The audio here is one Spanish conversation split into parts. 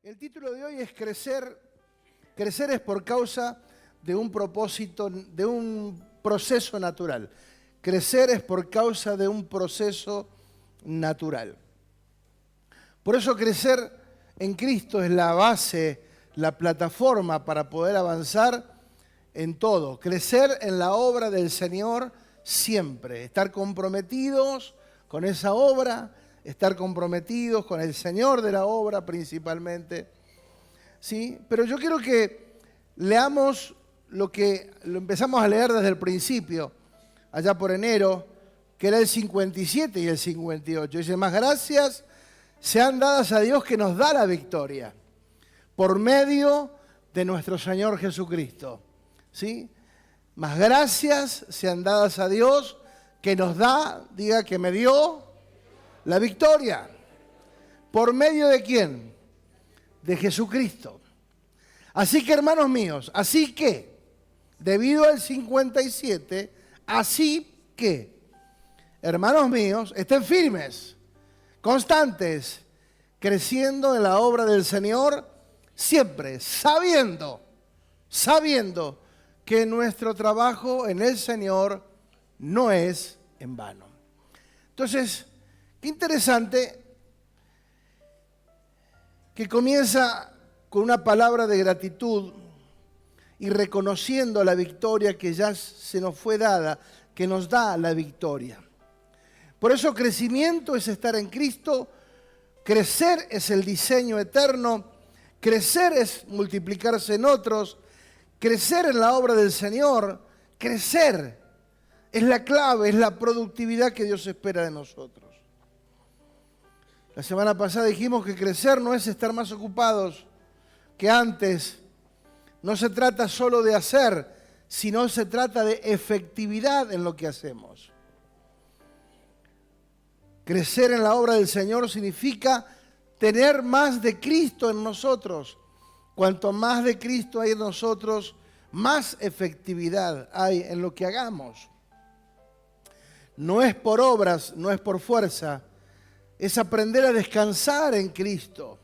El título de hoy es Crecer. Crecer es por causa de un propósito, de un proceso natural. Crecer es por causa de un proceso natural. Por eso crecer en Cristo es la base, la plataforma para poder avanzar en todo. Crecer en la obra del Señor siempre. Estar comprometidos con esa obra, estar comprometidos con el Señor de la obra principalmente. ¿Sí? Pero yo quiero que leamos lo empezamos a leer desde el principio, allá por enero, que era el 57 y el 58. Dice, más gracias sean dadas a Dios que nos da la victoria por medio de nuestro Señor Jesucristo. ¿Sí? Más gracias sean dadas a Dios que nos da, diga que me dio la victoria. ¿Por medio de quién? De Jesucristo. Así que, hermanos míos, así que, debido al 57, así que, hermanos míos, estén firmes, constantes, creciendo en la obra del Señor, siempre sabiendo que nuestro trabajo en el Señor no es en vano. Entonces, qué interesante que comienza con una palabra de gratitud y reconociendo la victoria que ya se nos fue dada, que nos da la victoria. Por eso crecimiento es estar en Cristo, crecer es el diseño eterno, crecer es multiplicarse en otros, crecer en la obra del Señor, crecer es la clave, es la productividad que Dios espera de nosotros. La semana pasada dijimos que crecer no es estar más ocupados que antes. No se trata solo de hacer, sino se trata de efectividad en lo que hacemos. Crecer en la obra del Señor significa tener más de Cristo en nosotros. Cuanto más de Cristo hay en nosotros, más efectividad hay en lo que hagamos. No es por obras, no es por fuerza, es aprender a descansar en Cristo.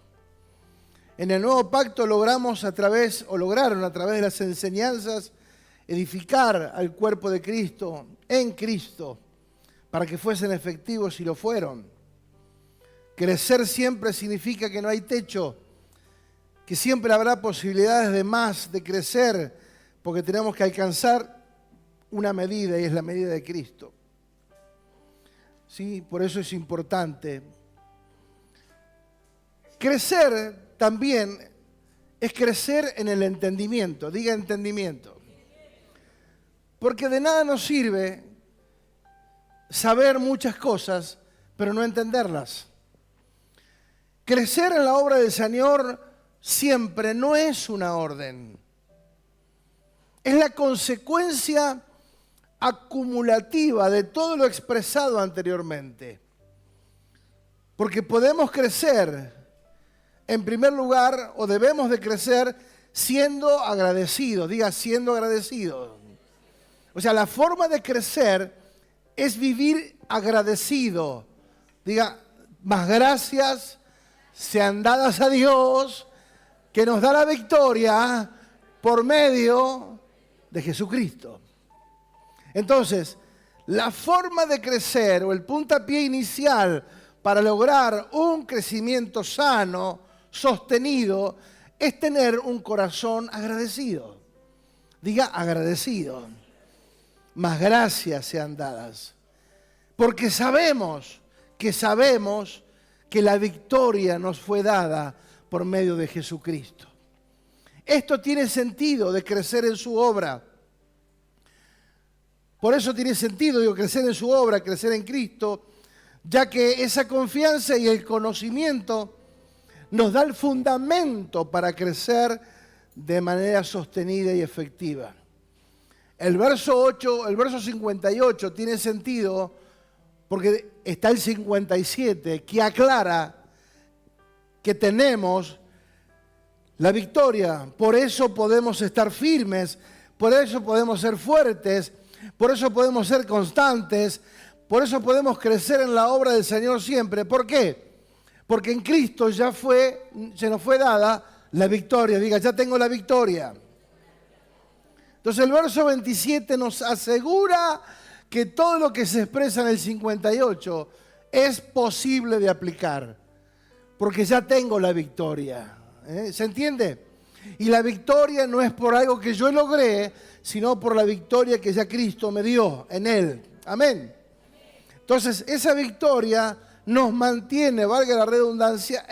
En el nuevo pacto lograron a través de las enseñanzas edificar al cuerpo de Cristo, en Cristo, para que fuesen efectivos y lo fueron. Crecer siempre significa que no hay techo, que siempre habrá posibilidades de más, de crecer, porque tenemos que alcanzar una medida y es la medida de Cristo. Sí, por eso es importante. Crecer también es crecer en el entendimiento. Diga entendimiento. Porque de nada nos sirve saber muchas cosas, pero no entenderlas. Crecer en la obra del Señor siempre no es una orden. Es la consecuencia acumulativa de todo lo expresado anteriormente. Porque podemos crecer, en primer lugar, o debemos de crecer siendo agradecidos. Diga, siendo agradecidos. O sea, la forma de crecer es vivir agradecido. Diga, más gracias sean dadas a Dios que nos da la victoria por medio de Jesucristo. Entonces, la forma de crecer o el puntapié inicial para lograr un crecimiento sano, sostenido, es tener un corazón agradecido. Diga agradecido. Más gracias sean dadas. Porque sabemos que la victoria nos fue dada por medio de Jesucristo. Esto tiene sentido de crecer en su obra. Por eso tiene sentido, crecer en su obra, crecer en Cristo, ya que esa confianza y el conocimiento nos da el fundamento para crecer de manera sostenida y efectiva. El verso 58 tiene sentido porque está el 57 que aclara que tenemos la victoria. Por eso podemos estar firmes, por eso podemos ser fuertes, por eso podemos ser constantes, por eso podemos crecer en la obra del Señor siempre. ¿Por qué? Porque en Cristo se nos fue dada la victoria. Diga, ya tengo la victoria. Entonces el verso 27 nos asegura que todo lo que se expresa en el 58 es posible de aplicar. Porque ya tengo la victoria. ¿Se entiende? Y la victoria no es por algo que yo logré, sino por la victoria que ya Cristo me dio en Él. Amén. Entonces esa victoria nos mantiene, valga la redundancia,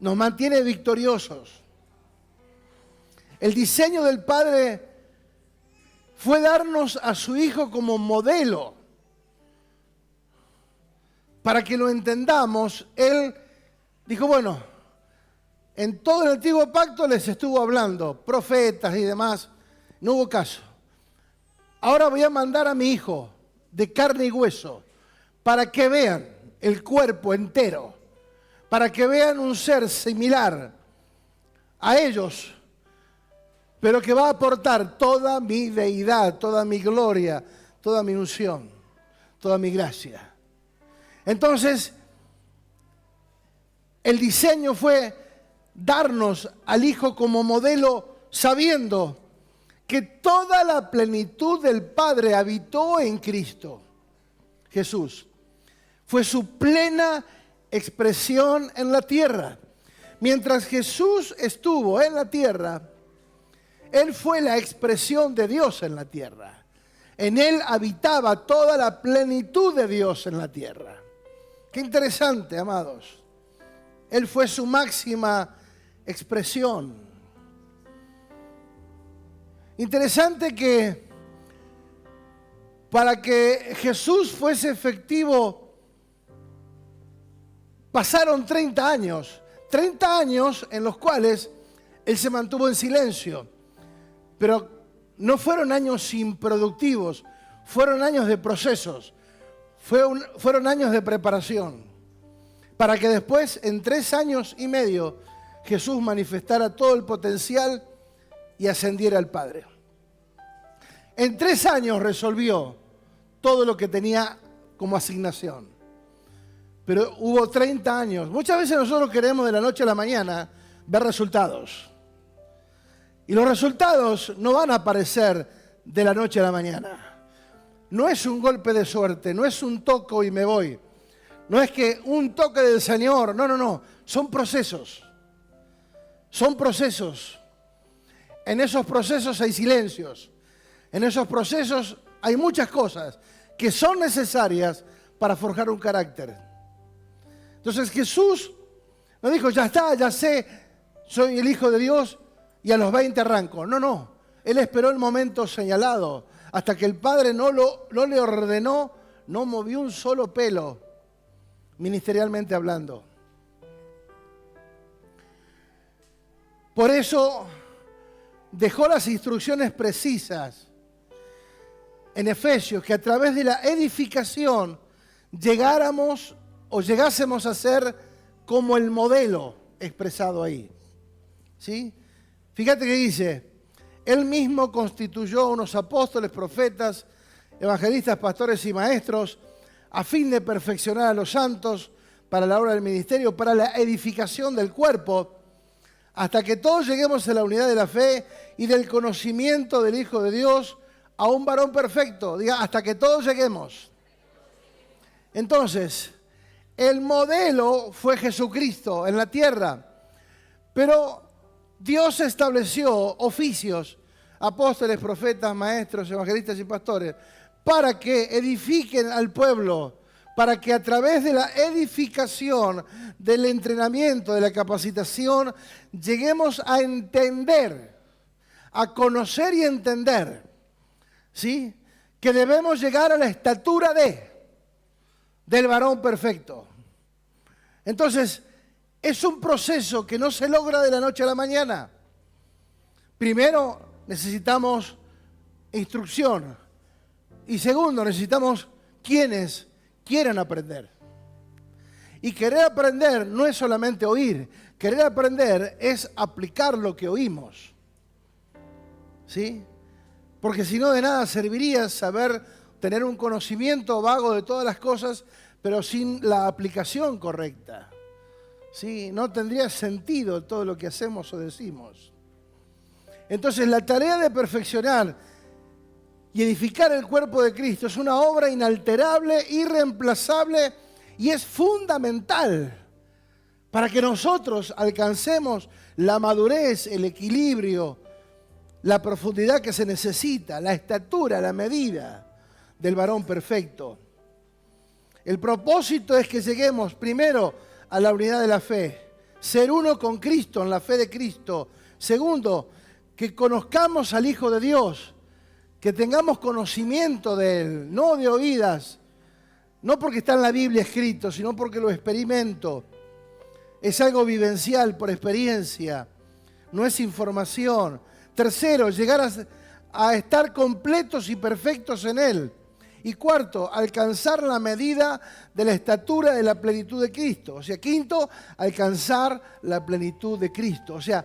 nos mantiene victoriosos. El diseño del Padre fue darnos a su Hijo como modelo. Para que lo entendamos, Él dijo, bueno, en todo el antiguo pacto les estuvo hablando, profetas y demás, no hubo caso. Ahora voy a mandar a mi Hijo de carne y hueso para que vean el cuerpo entero, para que vean un ser similar a ellos, pero que va a aportar toda mi deidad, toda mi gloria, toda mi unción, toda mi gracia. Entonces, el diseño fue darnos al Hijo como modelo, sabiendo que toda la plenitud del Padre habitó en Cristo Jesús. Fue su plena expresión en la tierra. Mientras Jesús estuvo en la tierra, Él fue la expresión de Dios en la tierra. En Él habitaba toda la plenitud de Dios en la tierra. Qué interesante, amados. Él fue su máxima expresión. Interesante que para que Jesús fuese efectivo pasaron 30 años. 30 años en los cuales Él se mantuvo en silencio. Pero no fueron años improductivos, fueron años de procesos, fueron años de preparación. Para que después, en 3 años y medio, Jesús manifestara todo el potencial y ascendiera al Padre. En 3 años resolvió todo lo que tenía como asignación. Pero hubo 30 años. Muchas veces nosotros queremos de la noche a la mañana ver resultados. Y los resultados no van a aparecer de la noche a la mañana. No es un golpe de suerte, no es un toco y me voy. No es que un toque del Señor, no. Son procesos. Son procesos. En esos procesos hay silencios. En esos procesos hay muchas cosas que son necesarias para forjar un carácter. Entonces Jesús no dijo, ya está, ya sé, soy el Hijo de Dios y a los 20 arranco. No. Él esperó el momento señalado hasta que el Padre no le ordenó, no movió un solo pelo, ministerialmente hablando. Por eso dejó las instrucciones precisas en Efesios, que a través de la edificación llegásemos a ser como el modelo expresado ahí. ¿Sí? Fíjate que dice, Él mismo constituyó unos apóstoles, profetas, evangelistas, pastores y maestros, a fin de perfeccionar a los santos para la obra del ministerio, para la edificación del cuerpo, hasta que todos lleguemos a la unidad de la fe y del conocimiento del Hijo de Dios, a un varón perfecto. Diga, hasta que todos lleguemos. Entonces, el modelo fue Jesucristo en la tierra, pero Dios estableció oficios, apóstoles, profetas, maestros, evangelistas y pastores, para que edifiquen al pueblo, para que a través de la edificación, del entrenamiento, de la capacitación, lleguemos a entender, a conocer y entender, ¿sí?, que debemos llegar a la estatura del varón perfecto. Entonces, es un proceso que no se logra de la noche a la mañana. Primero, necesitamos instrucción. Y segundo, necesitamos quienes quieran aprender. Y querer aprender no es solamente oír. Querer aprender es aplicar lo que oímos. ¿Sí? Porque si no, de nada serviría tener un conocimiento vago de todas las cosas, pero sin la aplicación correcta. ¿Sí? No tendría sentido todo lo que hacemos o decimos. Entonces, la tarea de perfeccionar y edificar el cuerpo de Cristo es una obra inalterable, irreemplazable y es fundamental para que nosotros alcancemos la madurez, el equilibrio, la profundidad que se necesita, la estatura, la medida del varón perfecto. El propósito es que lleguemos primero a la unidad de la fe, ser uno con Cristo, en la fe de Cristo. Segundo, que conozcamos al Hijo de Dios, que tengamos conocimiento de Él, no de oídas, no porque está en la Biblia escrito, sino porque lo experimento. Es algo vivencial, por experiencia, no es información. Tercero, llegar a estar completos y perfectos en Él. Y cuarto, alcanzar la medida de la estatura de la plenitud de Cristo. O sea, quinto, alcanzar la plenitud de Cristo. O sea,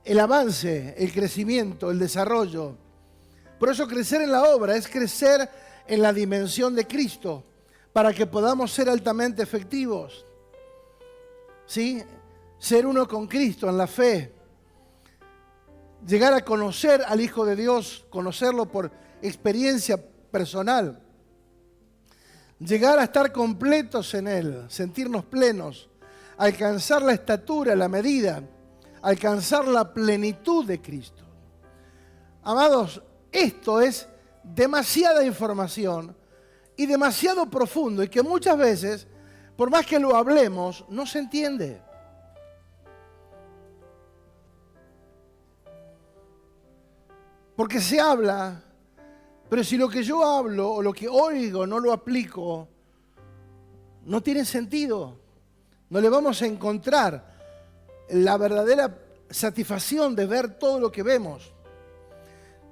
el avance, el crecimiento, el desarrollo. Por eso crecer en la obra es crecer en la dimensión de Cristo, para que podamos ser altamente efectivos. ¿Sí? Ser uno con Cristo en la fe. Llegar a conocer al Hijo de Dios, conocerlo por experiencia personal. Llegar a estar completos en Él, sentirnos plenos, alcanzar la estatura, la medida, alcanzar la plenitud de Cristo. Amados, esto es demasiada información y demasiado profundo y que muchas veces, por más que lo hablemos, no se entiende. Porque se habla, pero si lo que yo hablo o lo que oigo no lo aplico, no tiene sentido. No le vamos a encontrar la verdadera satisfacción de ver todo lo que vemos.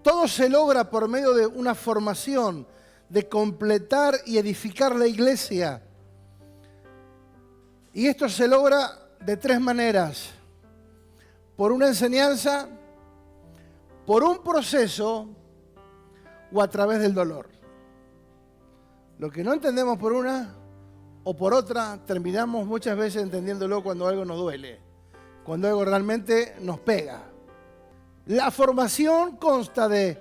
Todo se logra por medio de una formación, de completar y edificar la iglesia. Y esto se logra de tres maneras. Por una enseñanza, por un proceso o a través del dolor. Lo que no entendemos por una o por otra, terminamos muchas veces entendiéndolo cuando algo nos duele, cuando algo realmente nos pega. La formación consta de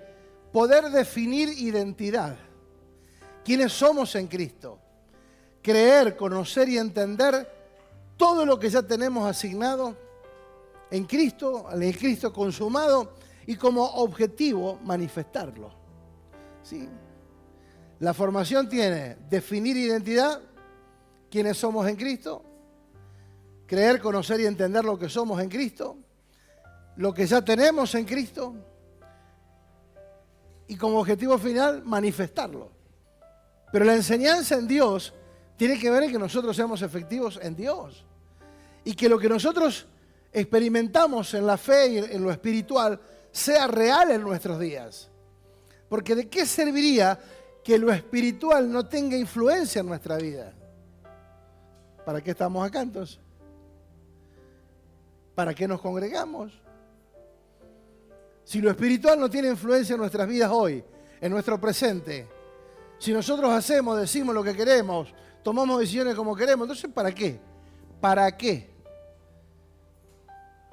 poder definir identidad, quiénes somos en Cristo, creer, conocer y entender todo lo que ya tenemos asignado en Cristo, en el Cristo consumado, y como objetivo manifestarlo. ¿Sí? La formación tiene definir identidad, quiénes somos en Cristo, creer, conocer y entender lo que somos en Cristo, lo que ya tenemos en Cristo, y como objetivo final manifestarlo. Pero la enseñanza en Dios tiene que ver en que nosotros seamos efectivos en Dios y que lo que nosotros experimentamos en la fe y en lo espiritual sea real en nuestros días. Porque ¿de qué serviría que lo espiritual no tenga influencia en nuestra vida? ¿Para qué estamos acá entonces? ¿Para qué nos congregamos? Si lo espiritual no tiene influencia en nuestras vidas hoy, en nuestro presente, si nosotros hacemos, decimos lo que queremos, tomamos decisiones como queremos, entonces ¿para qué? ¿Para qué?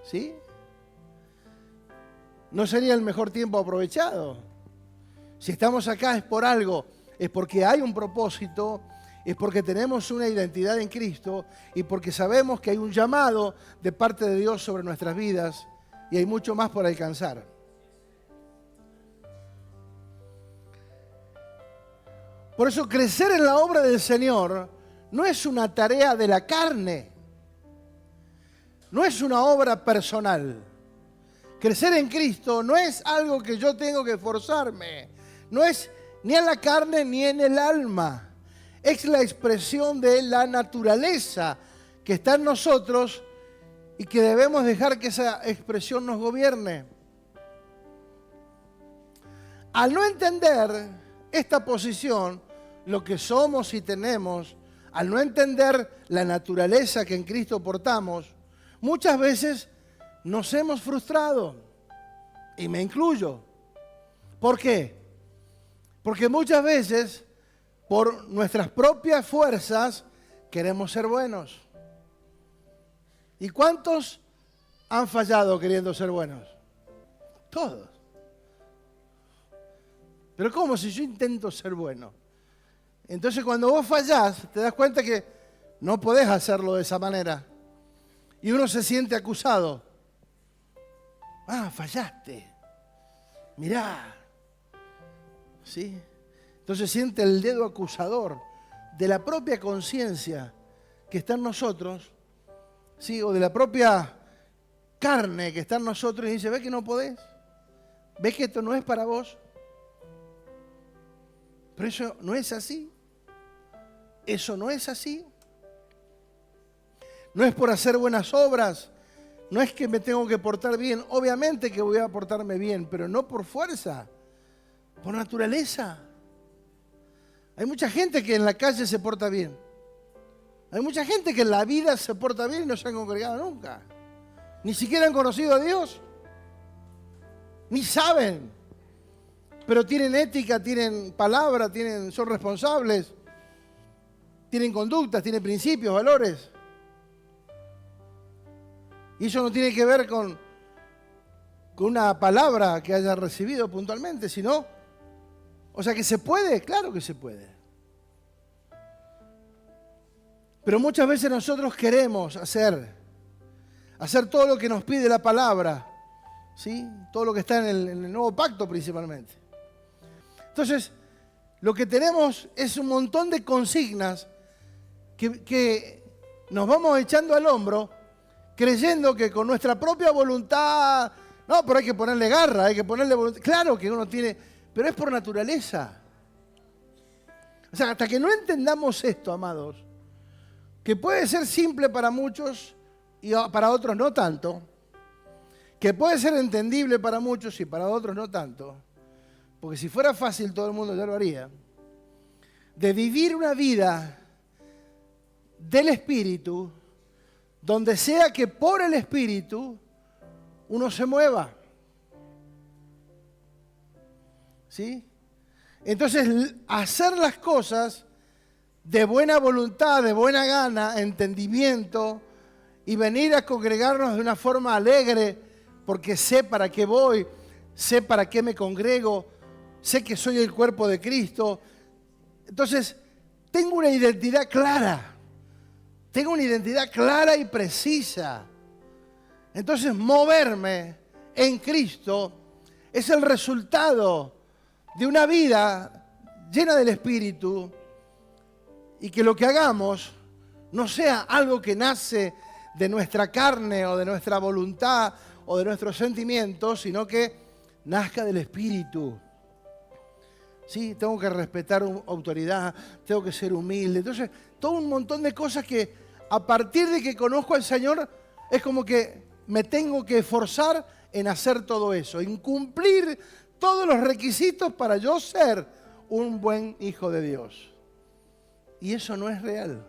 ¿Sí? ¿No sería el mejor tiempo aprovechado? Si estamos acá es por algo, es porque hay un propósito, es porque tenemos una identidad en Cristo y porque sabemos que hay un llamado de parte de Dios sobre nuestras vidas y hay mucho más por alcanzar. Por eso crecer en la obra del Señor no es una tarea de la carne, no es una obra personal. Crecer en Cristo no es algo que yo tengo que esforzarme, no es ni en la carne ni en el alma. Es la expresión de la naturaleza que está en nosotros y que debemos dejar que esa expresión nos gobierne. Al no entender esta posición, lo que somos y tenemos, al no entender la naturaleza que en Cristo portamos, muchas veces nos hemos frustrado, y me incluyo. ¿Por qué? Porque muchas veces, por nuestras propias fuerzas, queremos ser buenos. ¿Y cuántos han fallado queriendo ser buenos? Todos. Pero ¿cómo si yo intento ser bueno? Entonces cuando vos fallás, te das cuenta que no podés hacerlo de esa manera. Y uno se siente acusado. Ah, fallaste. Mirá. ¿Sí? Entonces siente el dedo acusador de la propia conciencia que está en nosotros, ¿sí? O de la propia carne que está en nosotros y dice, ¿ves que no podés? ¿Ves que esto no es para vos? Pero eso no es así. Eso no es así. No es por hacer buenas obras. No es que me tengo que portar bien. Obviamente que voy a portarme bien, pero no por fuerza, por naturaleza. Hay mucha gente que en la calle se porta bien. Hay mucha gente que en la vida se porta bien y no se han congregado nunca. Ni siquiera han conocido a Dios. Ni saben. Pero tienen ética, tienen palabra, son responsables. Tienen conductas, tienen principios, valores. Y eso no tiene que ver con una palabra que haya recibido puntualmente, sino, o sea que se puede, claro que se puede. Pero muchas veces nosotros queremos hacer todo lo que nos pide la palabra, ¿sí? Todo lo que está en el nuevo pacto principalmente. Entonces, lo que tenemos es un montón de consignas que nos vamos echando al hombro, creyendo que con nuestra propia voluntad, no, pero hay que ponerle garra, hay que ponerle voluntad. Claro que uno tiene, pero es por naturaleza. O sea, hasta que no entendamos esto, amados, que puede ser simple para muchos y para otros no tanto, que puede ser entendible para muchos y para otros no tanto, porque si fuera fácil todo el mundo ya lo haría, de vivir una vida del Espíritu, donde sea que por el Espíritu uno se mueva. ¿Sí? Entonces, hacer las cosas de buena voluntad, de buena gana, entendimiento, y venir a congregarnos de una forma alegre, porque sé para qué voy, sé para qué me congrego, sé que soy el cuerpo de Cristo. Entonces, tengo una identidad clara. Tengo una identidad clara y precisa. Entonces, moverme en Cristo es el resultado de una vida llena del Espíritu y que lo que hagamos no sea algo que nace de nuestra carne o de nuestra voluntad o de nuestros sentimientos, sino que nazca del Espíritu. Sí, tengo que respetar autoridad, tengo que ser humilde. Entonces, todo un montón de cosas que a partir de que conozco al Señor, es como que me tengo que esforzar en hacer todo eso, en cumplir todos los requisitos para yo ser un buen hijo de Dios. Y eso no es real.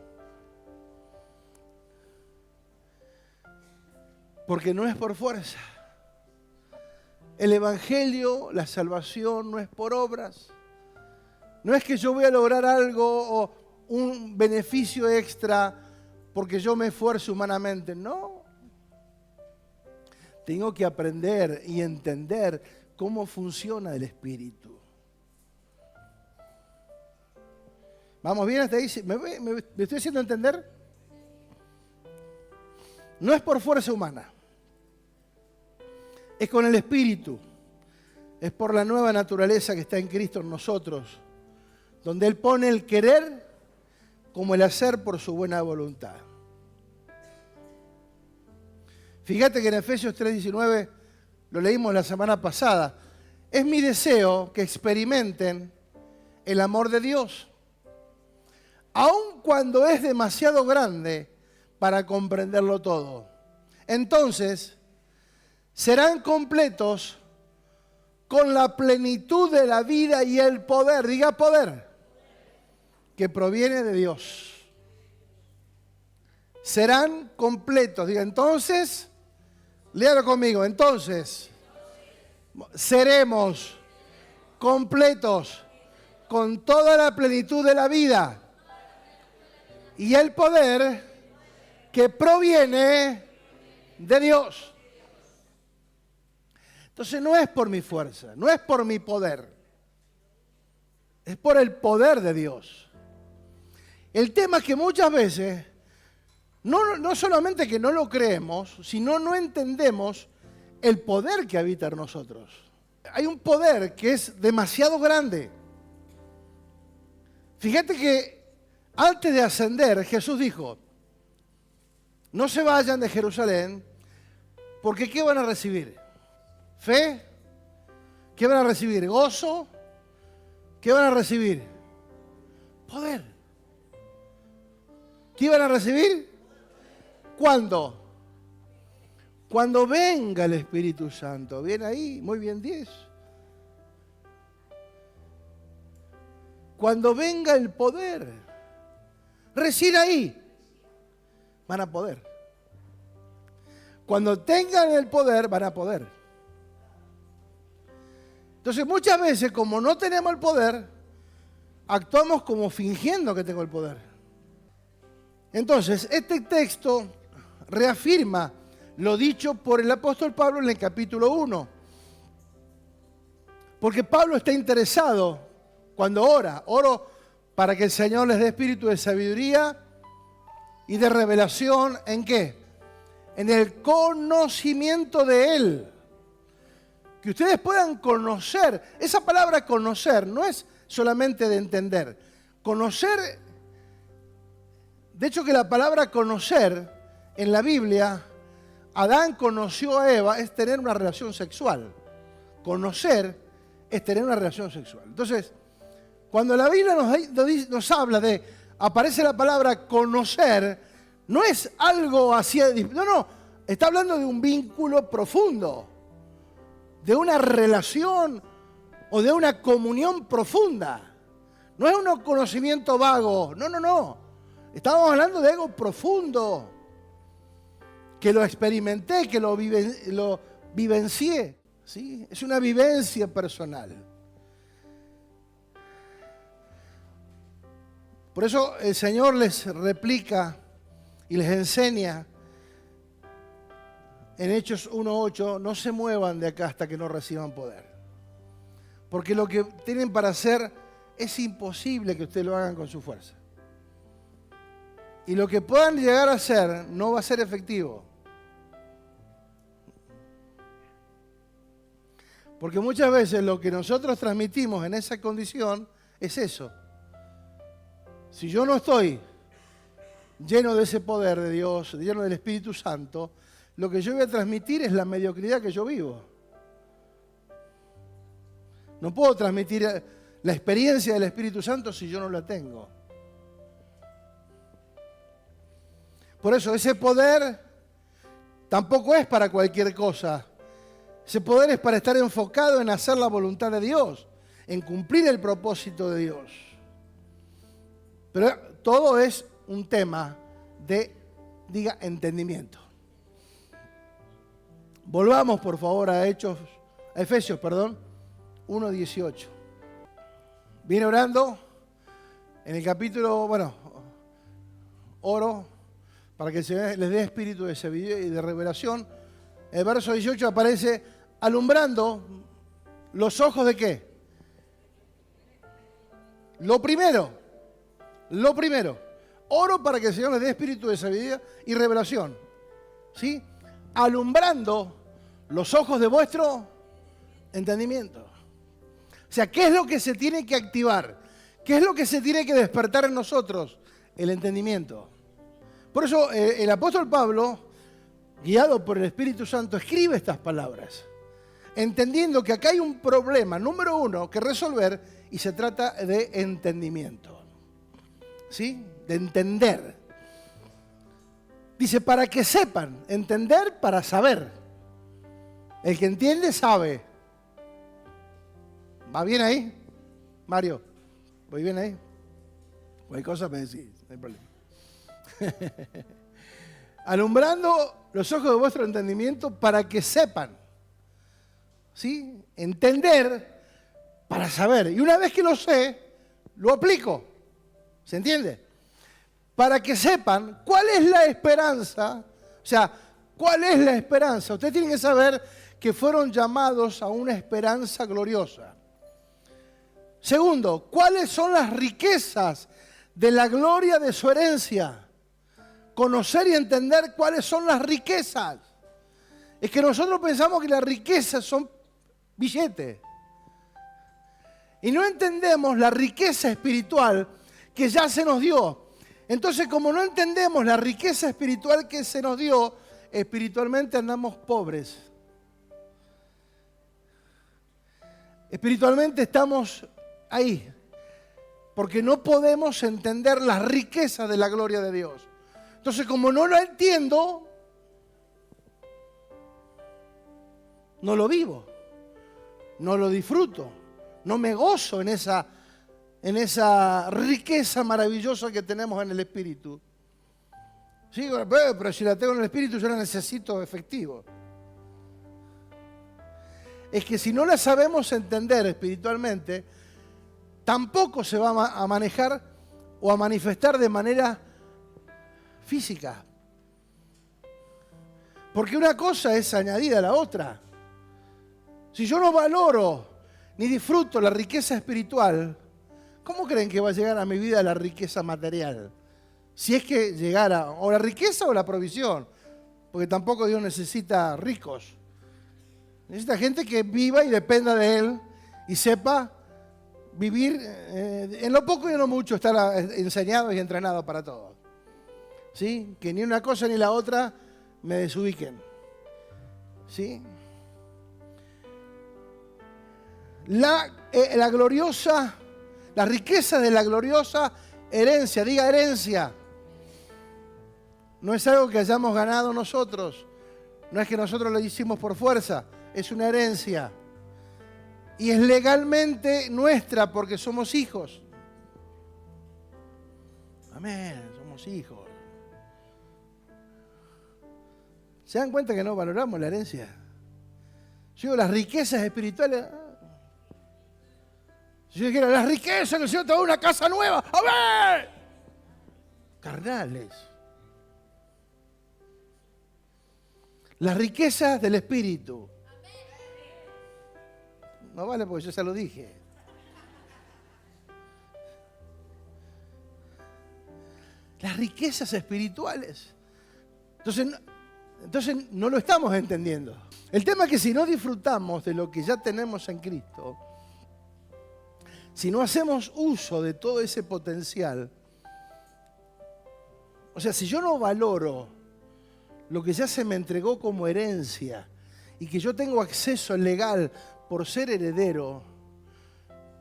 Porque no es por fuerza. El Evangelio, la salvación, no es por obras. No es que yo voy a lograr algo o un beneficio extra porque yo me esfuerzo humanamente. No. Tengo que aprender y entender cómo funciona el Espíritu. ¿Vamos bien hasta ahí? ¿Me estoy haciendo entender? No es por fuerza humana. Es con el Espíritu. Es por la nueva naturaleza que está en Cristo en nosotros, donde Él pone el querer como el hacer por su buena voluntad. Fíjate que en Efesios 3:19, lo leímos la semana pasada, es mi deseo que experimenten el amor de Dios, aun cuando es demasiado grande para comprenderlo todo. Entonces, serán completos con la plenitud de la vida y el poder, diga poder, que proviene de Dios. Serán completos, diga entonces, léalo conmigo, entonces seremos completos con toda la plenitud de la vida y el poder que proviene de Dios. Entonces no es por mi fuerza, no es por mi poder, es por el poder de Dios. El tema es que muchas veces, no solamente que no lo creemos, sino no entendemos el poder que habita en nosotros. Hay un poder que es demasiado grande. Fíjate que antes de ascender, Jesús dijo, no se vayan de Jerusalén, porque ¿qué van a recibir? ¿Fe? ¿Qué van a recibir? ¿Gozo? ¿Qué van a recibir? Poder. ¿Qué van a recibir? ¿Cuándo? Cuando venga el Espíritu Santo. Bien ahí, muy bien 10. Cuando venga el poder, recién ahí van a poder. Cuando tengan el poder, van a poder. Entonces muchas veces, como no tenemos el poder, actuamos como fingiendo que tengo el poder. Entonces, este texto reafirma lo dicho por el apóstol Pablo en el capítulo 1. Porque Pablo está interesado cuando oro para que el Señor les dé espíritu de sabiduría y de revelación, ¿en qué? En el conocimiento de Él. Que ustedes puedan conocer. Esa palabra conocer no es solamente de entender. Conocer, de hecho que la palabra conocer en la Biblia, Adán conoció a Eva, es tener una relación sexual. Conocer es tener una relación sexual. Entonces, cuando la Biblia nos habla de, aparece la palabra conocer, no es algo así, no, está hablando de un vínculo profundo, de una relación o de una comunión profunda. No es un conocimiento vago, no. Estamos hablando de algo profundo, que lo experimenté, que lo vivencié. ¿Sí? Es una vivencia personal. Por eso el Señor les replica y les enseña en Hechos 1:8, no se muevan de acá hasta que no reciban poder. Porque lo que tienen para hacer es imposible que ustedes lo hagan con su fuerza. Y lo que puedan llegar a hacer no va a ser efectivo. Porque muchas veces lo que nosotros transmitimos en esa condición es eso. Si yo no estoy lleno de ese poder de Dios, lleno del Espíritu Santo, lo que yo voy a transmitir es la mediocridad que yo vivo. No puedo transmitir la experiencia del Espíritu Santo si yo no la tengo. Por eso ese poder tampoco es para cualquier cosa. Ese poder es para estar enfocado en hacer la voluntad de Dios, en cumplir el propósito de Dios. Pero todo es un tema de, entendimiento. Volvamos, por favor, a Efesios 1:18. Vine orando en el capítulo, oro para que se les dé espíritu de sabiduría y de revelación. El verso 18 aparece alumbrando los ojos de ¿qué? Lo primero. Oro para que el Señor les dé espíritu de sabiduría y revelación. ¿Sí? Alumbrando los ojos de vuestro entendimiento. O sea, ¿qué es lo que se tiene que activar? ¿Qué es lo que se tiene que despertar en nosotros? El entendimiento. Por eso el apóstol Pablo, guiado por el Espíritu Santo, escribe estas palabras, entendiendo que acá hay un problema, número uno, que resolver, y se trata de entendimiento. ¿Sí? De entender. Dice, para que sepan, entender para saber. El que entiende sabe. ¿Va bien ahí? Mario, ¿voy bien ahí? Cualquier cosa me decís, no hay problema. Alumbrando los ojos de vuestro entendimiento para que sepan. ¿Sí? Entender para saber. Y una vez que lo sé, lo aplico. ¿Se entiende? Para que sepan cuál es la esperanza. O sea, ¿cuál es la esperanza? Ustedes tienen que saber que fueron llamados a una esperanza gloriosa. Segundo, ¿cuáles son las riquezas de la gloria de su herencia? Conocer y entender cuáles son las riquezas. Es que nosotros pensamos que las riquezas son billetes. Y no entendemos la riqueza espiritual que ya se nos dio. Entonces, como no entendemos la riqueza espiritual que se nos dio, espiritualmente andamos pobres. Espiritualmente estamos ahí, porque no podemos entender la riqueza de la gloria de Dios. Entonces, como no lo entiendo, no lo vivo, no lo disfruto, no me gozo en esa riqueza maravillosa que tenemos en el Espíritu. Sí, pero si la tengo en el Espíritu, yo la necesito efectivo. Es que si no la sabemos entender espiritualmente, tampoco se va a manejar o a manifestar de manera física. Porque una cosa es añadida a la otra. Si yo no valoro ni disfruto la riqueza espiritual, ¿cómo creen que va a llegar a mi vida la riqueza material? Si es que llegara, o la riqueza o la provisión, porque tampoco Dios necesita ricos. Necesita gente que viva y dependa de Él y sepa vivir en lo poco y en lo mucho, estar enseñado y entrenado para todo. ¿Sí? Que ni una cosa ni la otra me desubiquen. ¿Sí? La riqueza de la gloriosa herencia, diga herencia. No es algo que hayamos ganado nosotros, no es que nosotros lo hicimos por fuerza, es una herencia. Y es legalmente nuestra porque somos hijos. Amén, somos hijos. ¿Se dan cuenta que no valoramos la herencia? Yo digo, las riquezas espirituales. Si yo dijera, las riquezas, que el Señor te va a dar una casa nueva. ¡A ver! Carnales. Las riquezas del Espíritu. No vale porque yo ya lo dije. Las riquezas espirituales. Entonces no lo estamos entendiendo. El tema es que si no disfrutamos de lo que ya tenemos en Cristo, si no hacemos uso de todo ese potencial, o sea, si yo no valoro lo que ya se me entregó como herencia y que yo tengo acceso legal por ser heredero,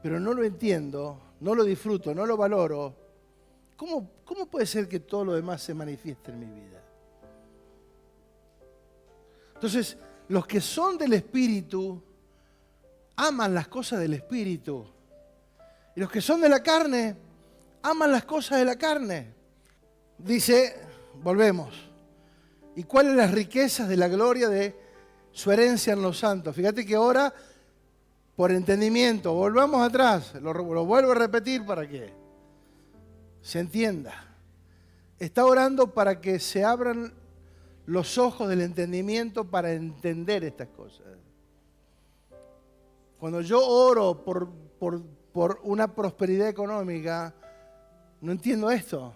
pero no lo entiendo, no lo disfruto, no lo valoro, ¿cómo puede ser que todo lo demás se manifieste en mi vida? Entonces, los que son del Espíritu aman las cosas del Espíritu. Y los que son de la carne aman las cosas de la carne. Dice, volvemos. ¿Y cuáles las riquezas de la gloria de su herencia en los santos? Fíjate que ahora, por entendimiento, volvamos atrás, lo vuelvo a repetir para que se entienda. Está orando para que se abran los ojos del entendimiento para entender estas cosas. Cuando yo oro por una prosperidad económica, no entiendo esto.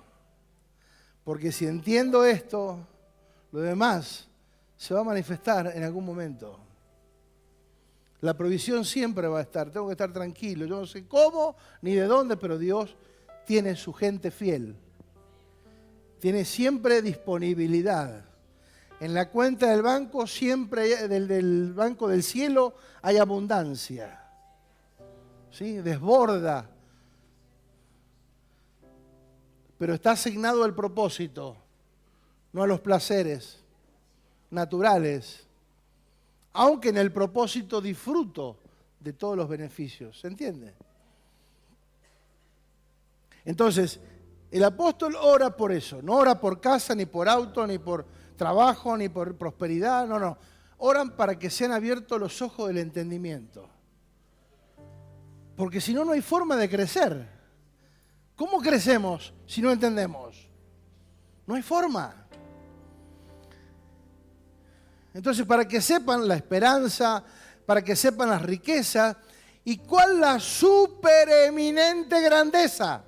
Porque si entiendo esto, lo demás se va a manifestar en algún momento. La provisión siempre va a estar, tengo que estar tranquilo. Yo no sé cómo ni de dónde, pero Dios tiene su gente fiel. Tiene siempre disponibilidad. En la cuenta del banco, siempre del banco del cielo, hay abundancia. ¿Sí? Desborda. Pero está asignado el propósito. no a los placeres naturales, aunque en el propósito disfruto de todos los beneficios. ¿Se entiende? Entonces, el apóstol ora por eso. No ora por casa, ni por auto, ni por trabajo, ni por prosperidad. No. Oran para que sean abiertos los ojos del entendimiento. Porque si no, no hay forma de crecer. ¿Cómo crecemos si no entendemos? No hay forma. Entonces, para que sepan la esperanza, para que sepan las riquezas, ¿y cuál la supereminente grandeza?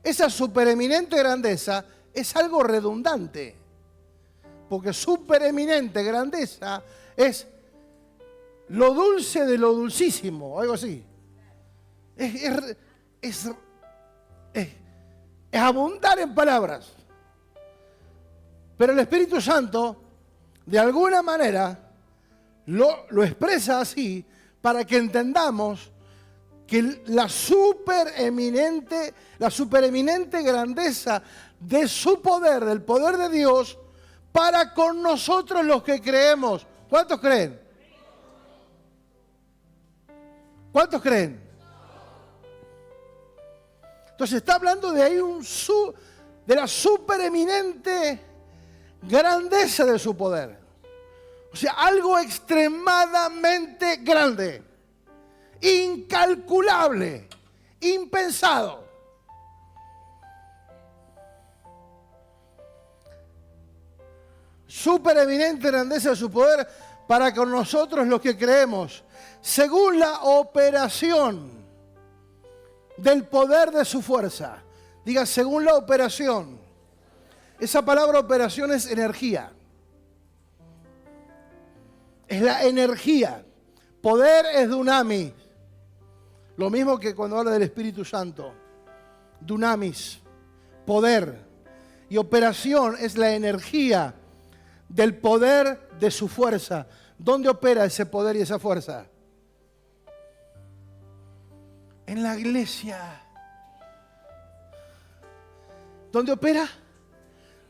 Esa supereminente grandeza es algo redundante, porque supereminente grandeza es lo dulce de lo dulcísimo, algo así. Es abundar en palabras. Pero el Espíritu Santo, de alguna manera, lo expresa así para que entendamos que la supereminente grandeza de su poder, del poder de Dios, para con nosotros los que creemos. ¿Cuántos creen? ¿Cuántos creen? Entonces está hablando de ahí de la supereminente grandeza de su poder. O sea, algo extremadamente grande, incalculable, impensado. Supereminente grandeza de su poder para con nosotros los que creemos, según la operación del poder de su fuerza. Diga, según la operación. Esa palabra operación es energía. Es la energía. Poder es dunamis. Lo mismo que cuando habla del Espíritu Santo. Dunamis. Poder. Y operación es la energía del poder de su fuerza. ¿Dónde opera ese poder y esa fuerza? En la iglesia. ¿Dónde opera?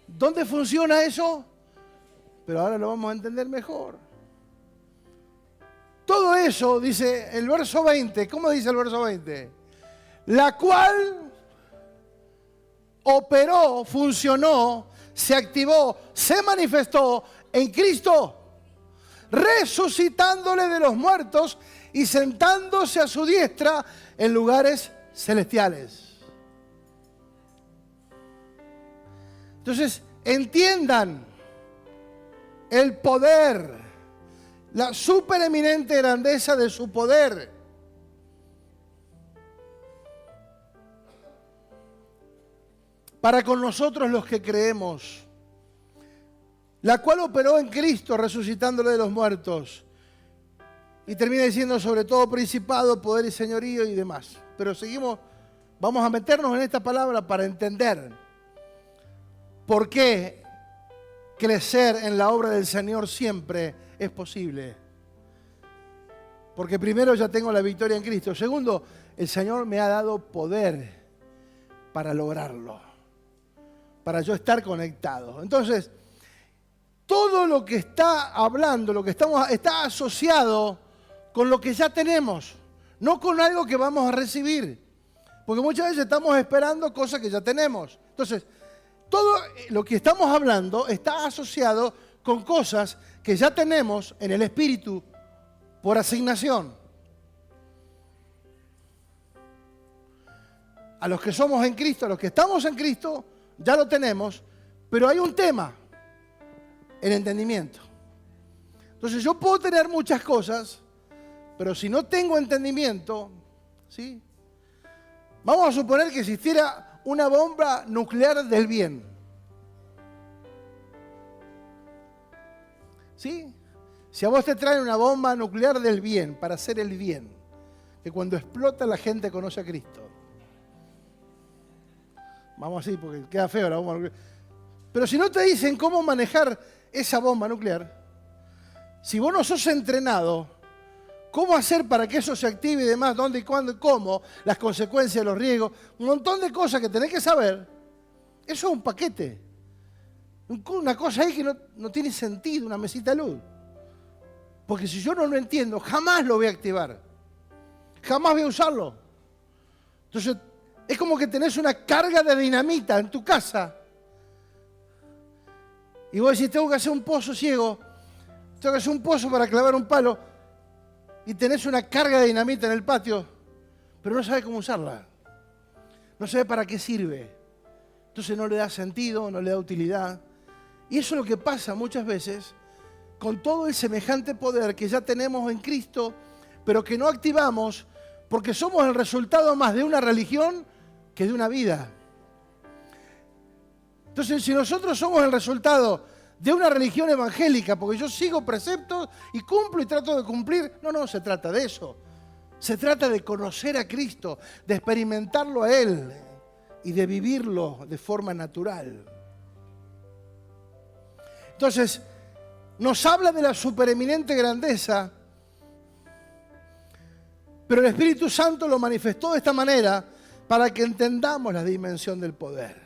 ¿Dónde funciona eso? Pero ahora lo vamos a entender mejor. Todo eso, dice el verso 20. ¿Cómo dice el verso 20? La cual operó, funcionó, se activó, se manifestó en Cristo, resucitándole de los muertos y sentándose a su diestra en lugares celestiales. Entonces, entiendan el poder, la supereminente grandeza de su poder. Para con nosotros los que creemos, la cual operó en Cristo resucitándole de los muertos. Y termina diciendo sobre todo principado, poder y señorío y demás. Pero seguimos, vamos a meternos en esta palabra para entender por qué crecer en la obra del Señor siempre es posible. Porque primero ya tengo la victoria en Cristo. Segundo, el Señor me ha dado poder para lograrlo. Para yo estar conectado. Entonces, todo lo que está hablando, lo que está asociado con lo que ya tenemos, no con algo que vamos a recibir. Porque muchas veces estamos esperando cosas que ya tenemos. Entonces, todo lo que estamos hablando está asociado con cosas que ya tenemos en el Espíritu por asignación. A los que somos en Cristo, a los que estamos en Cristo, ya lo tenemos, pero hay un tema, el entendimiento. Entonces yo puedo tener muchas cosas, pero si no tengo entendimiento, ¿sí? Vamos a suponer que existiera una bomba nuclear del bien. ¿Sí? Si a vos te traen una bomba nuclear del bien, para hacer el bien, que cuando explota la gente conoce a Cristo. Vamos así, porque queda feo la bomba nuclear. Pero si no te dicen cómo manejar esa bomba nuclear, si vos no sos entrenado, cómo hacer para que eso se active y demás, dónde y cuándo y cómo, las consecuencias, los riesgos, un montón de cosas que tenés que saber, eso es un paquete. Una cosa ahí que no tiene sentido, una mesita de luz. Porque si yo no lo entiendo, jamás lo voy a activar. Jamás voy a usarlo. Entonces, es como que tenés una carga de dinamita en tu casa. Y vos decís, tengo que hacer un pozo ciego. Tengo que hacer un pozo para clavar un palo. Y tenés una carga de dinamita en el patio, pero no sabés cómo usarla. No sabés para qué sirve. Entonces no le da sentido, no le da utilidad. Y eso es lo que pasa muchas veces con todo el semejante poder que ya tenemos en Cristo, pero que no activamos porque somos el resultado más de una religión que de una vida. Entonces, si nosotros somos el resultado de una religión evangélica, porque yo sigo preceptos y cumplo y trato de cumplir, no se trata de eso. Se trata de conocer a Cristo, de experimentarlo a Él y de vivirlo de forma natural. Entonces, nos habla de la supereminente grandeza, pero el Espíritu Santo lo manifestó de esta manera para que entendamos la dimensión del poder.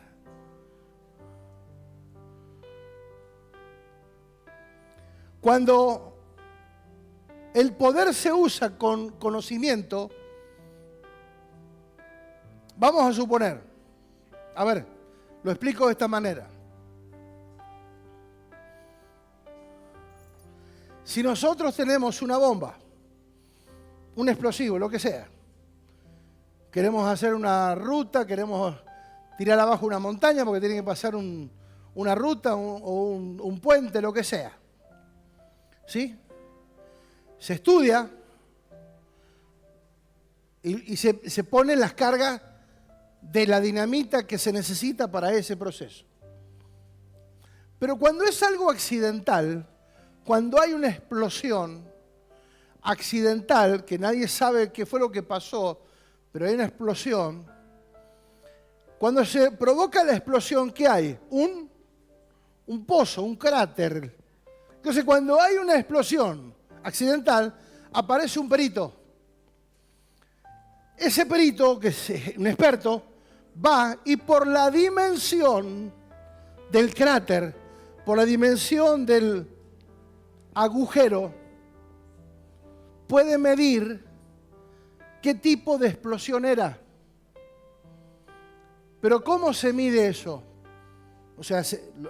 Cuando el poder se usa con conocimiento, vamos a suponer, a ver, lo explico de esta manera. Si nosotros tenemos una bomba, un explosivo, lo que sea, queremos hacer una ruta, queremos tirar abajo una montaña porque tiene que pasar una ruta o un puente, lo que sea. ¿Sí? Se estudia y se ponen las cargas de la dinamita que se necesita para ese proceso. Pero cuando es algo accidental, cuando hay una explosión accidental, que nadie sabe qué fue lo que pasó, pero hay una explosión, cuando se provoca la explosión, ¿qué hay? Un pozo, un cráter. Entonces, cuando hay una explosión accidental, aparece un perito. Ese perito, que es un experto, va y por la dimensión del cráter, por la dimensión del agujero, puede medir qué tipo de explosión era. Pero ¿cómo se mide eso? O sea,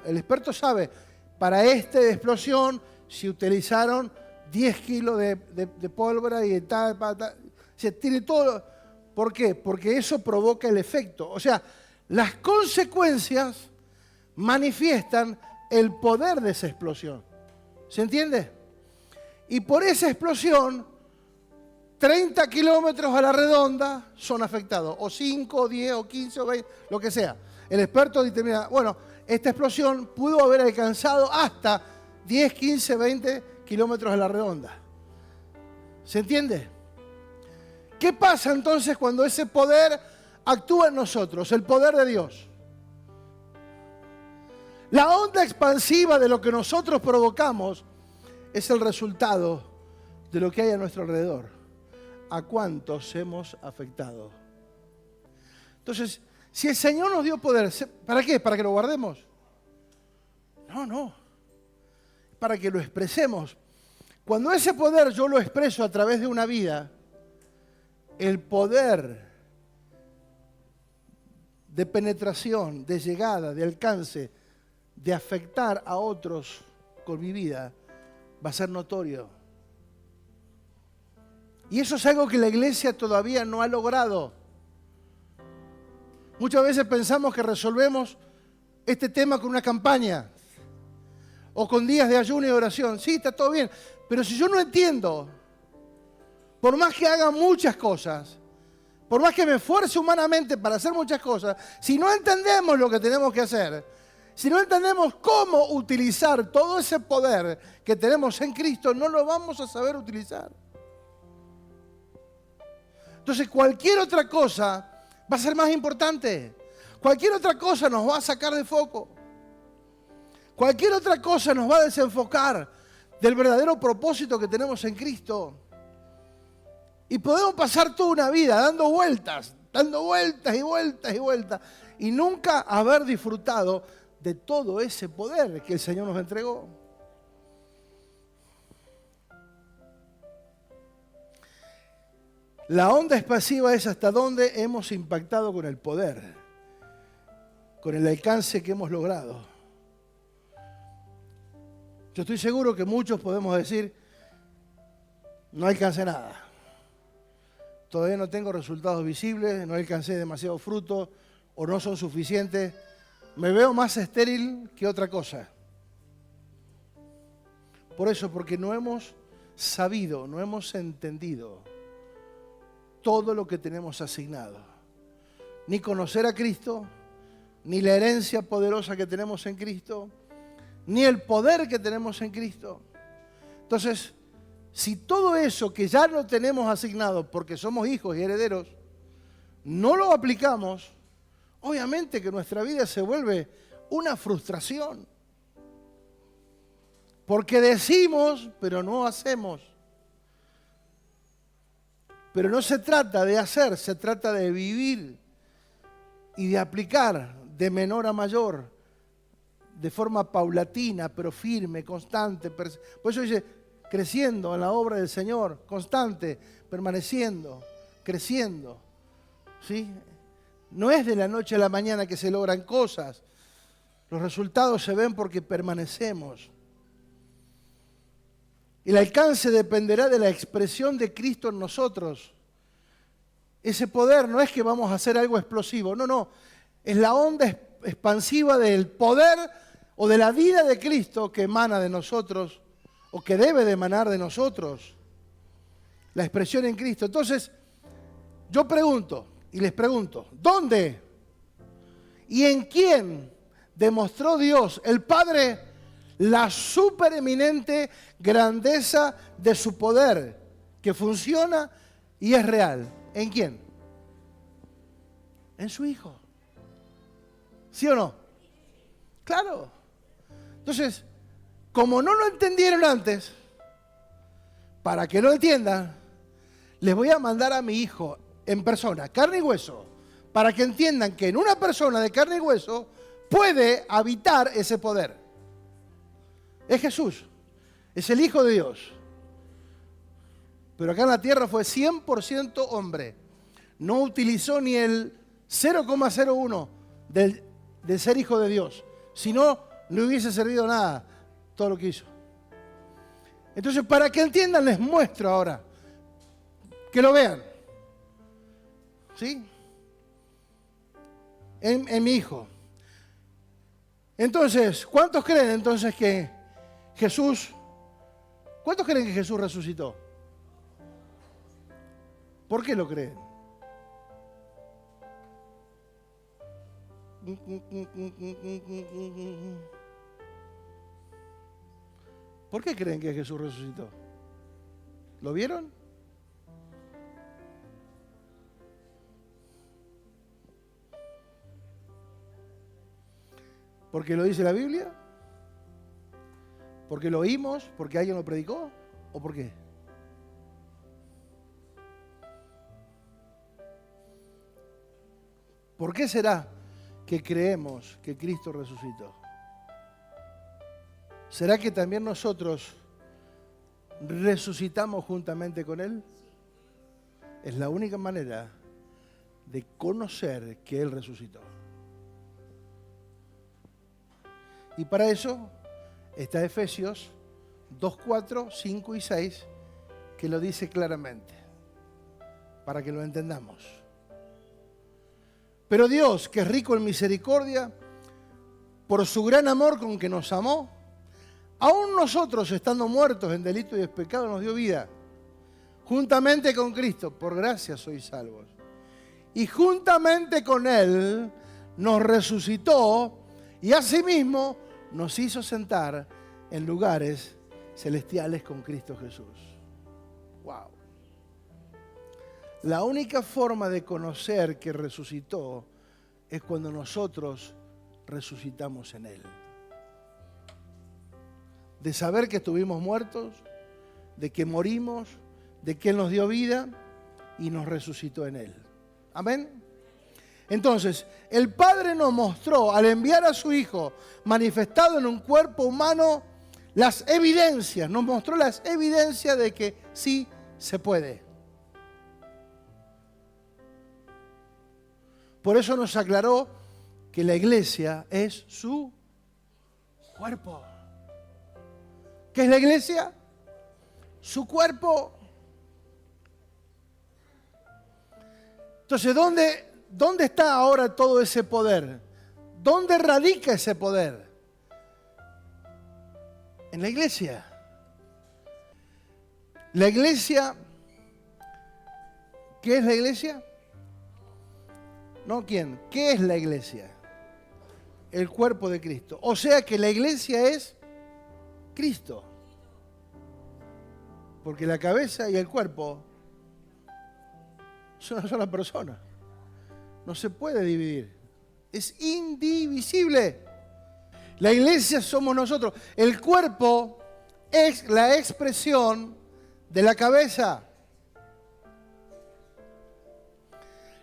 el experto sabe, para esta explosión se utilizaron 10 kilos de pólvora y tal. Se tiene todo. ¿Por qué? Porque eso provoca el efecto. O sea, las consecuencias manifiestan el poder de esa explosión. ¿Se entiende? Y por esa explosión, 30 kilómetros a la redonda son afectados. O 5, o 10, o 15, o 20, lo que sea. El experto determina, bueno, esta explosión pudo haber alcanzado hasta 10, 15, 20 kilómetros a la redonda. ¿Se entiende? ¿Qué pasa entonces cuando ese poder actúa en nosotros? El poder de Dios. La onda expansiva de lo que nosotros provocamos es el resultado de lo que hay a nuestro alrededor. ¿A cuántos hemos afectado? Entonces, si el Señor nos dio poder, ¿para qué? ¿Para que lo guardemos? No. Para que lo expresemos. Cuando ese poder yo lo expreso a través de una vida, el poder de penetración, de llegada, de alcance, de afectar a otros con mi vida, va a ser notorio. Y eso es algo que la iglesia todavía no ha logrado. Muchas veces pensamos que resolvemos este tema con una campaña o con días de ayuno y oración. Sí, está todo bien, pero si yo no entiendo, por más que haga muchas cosas, por más que me esfuerce humanamente para hacer muchas cosas, si no entendemos lo que tenemos que hacer, si no entendemos cómo utilizar todo ese poder que tenemos en Cristo, no lo vamos a saber utilizar. Entonces cualquier otra cosa va a ser más importante. Cualquier otra cosa nos va a sacar de foco. Cualquier otra cosa nos va a desenfocar del verdadero propósito que tenemos en Cristo. Y podemos pasar toda una vida dando vueltas y vueltas y vueltas, y nunca haber disfrutado de todo ese poder que el Señor nos entregó. La onda expansiva es hasta dónde hemos impactado con el poder, con el alcance que hemos logrado. Yo estoy seguro que muchos podemos decir, no alcancé nada. Todavía no tengo resultados visibles, no alcancé demasiado fruto o no son suficientes. Me veo más estéril que otra cosa. Por eso, porque no hemos sabido, no hemos entendido todo lo que tenemos asignado. Ni conocer a Cristo, ni la herencia poderosa que tenemos en Cristo, ni el poder que tenemos en Cristo. Entonces, si todo eso que ya no tenemos asignado porque somos hijos y herederos, no lo aplicamos, obviamente que nuestra vida se vuelve una frustración. Porque decimos, pero no hacemos. Pero no se trata de hacer, se trata de vivir y de aplicar de menor a mayor, de forma paulatina, pero firme, constante. Por eso dice, creciendo en la obra del Señor, constante, permaneciendo, creciendo. ¿Sí? No es de la noche a la mañana que se logran cosas. Los resultados se ven porque permanecemos. El alcance dependerá de la expresión de Cristo en nosotros. Ese poder no es que vamos a hacer algo explosivo, no. Es la onda expansiva del poder o de la vida de Cristo que emana de nosotros o que debe de emanar de nosotros. La expresión en Cristo. Entonces, yo pregunto y les pregunto, ¿dónde y en quién demostró Dios, el Padre, la supereminente grandeza de su poder, que funciona y es real? ¿En quién? En su Hijo. ¿Sí o no? Claro. Entonces, como no lo entendieron antes, para que lo entiendan, les voy a mandar a mi hijo en persona, carne y hueso, para que entiendan que en una persona de carne y hueso puede habitar ese poder. Es Jesús, es el Hijo de Dios. Pero acá en la tierra fue 100% hombre. No utilizó ni el 0,01 de ser Hijo de Dios. Si no, no hubiese servido nada todo lo que hizo. Entonces, para que entiendan, les muestro ahora. Que lo vean. ¿Sí? En mi Hijo. Entonces, ¿cuántos creen entonces que ¿cuántos creen que Jesús resucitó? ¿Por qué lo creen? ¿Por qué creen que Jesús resucitó? ¿Lo vieron? ¿Porque lo dice la Biblia? ¿Porque lo oímos? ¿Porque alguien lo predicó? ¿O por qué? ¿Por qué será que creemos que Cristo resucitó? ¿Será que también nosotros resucitamos juntamente con Él? Es la única manera de conocer que Él resucitó. Y para eso está Efesios 2, 4, 5 y 6, que lo dice claramente, para que lo entendamos. Pero Dios, que es rico en misericordia, por su gran amor con que nos amó, aún nosotros, estando muertos en delito y pecado, nos dio vida. Juntamente con Cristo, por gracia sois salvos. Y juntamente con Él nos resucitó y asimismo nos hizo sentar en lugares celestiales con Cristo Jesús. ¡Wow! La única forma de conocer que resucitó es cuando nosotros resucitamos en Él. De saber que estuvimos muertos, de que morimos, de que Él nos dio vida y nos resucitó en Él. Amén. Entonces, el Padre nos mostró, al enviar a su Hijo, manifestado en un cuerpo humano, las evidencias, nos mostró las evidencias de que sí se puede. Por eso nos aclaró que la iglesia es su cuerpo. ¿Qué es la iglesia? Su cuerpo. Entonces, ¿dónde está ahora todo ese poder? ¿Dónde radica ese poder? En la iglesia. La iglesia, ¿qué es la iglesia? No, ¿quién? ¿Qué es la iglesia? El cuerpo de Cristo. O sea que la iglesia es Cristo. Porque la cabeza y el cuerpo son una sola persona. No se puede dividir. Es indivisible. La iglesia somos nosotros. El cuerpo es la expresión de la cabeza.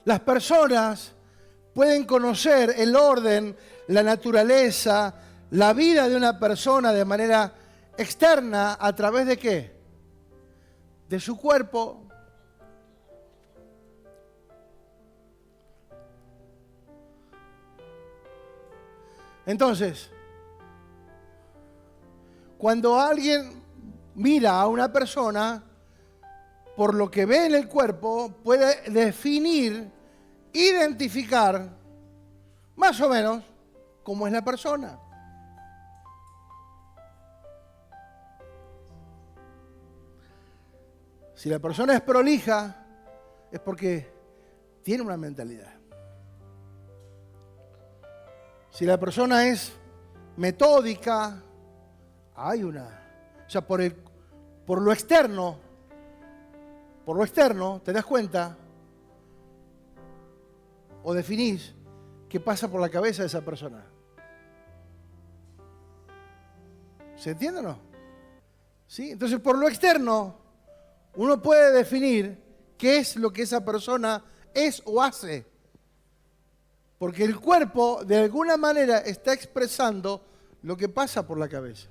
Las personas pueden conocer el orden, la naturaleza, la vida de una persona de manera externa a través de ¿qué? De su cuerpo. Entonces, cuando alguien mira a una persona, por lo que ve en el cuerpo, puede definir, identificar, más o menos, cómo es la persona. Si la persona es prolija, es porque tiene una mentalidad. Si la persona es metódica, hay una. O sea, por lo externo, te das cuenta o definís qué pasa por la cabeza de esa persona. ¿Se entiende o no? ¿Sí? Entonces, por lo externo, uno puede definir qué es lo que esa persona es o hace. Porque el cuerpo, de alguna manera, está expresando lo que pasa por la cabeza.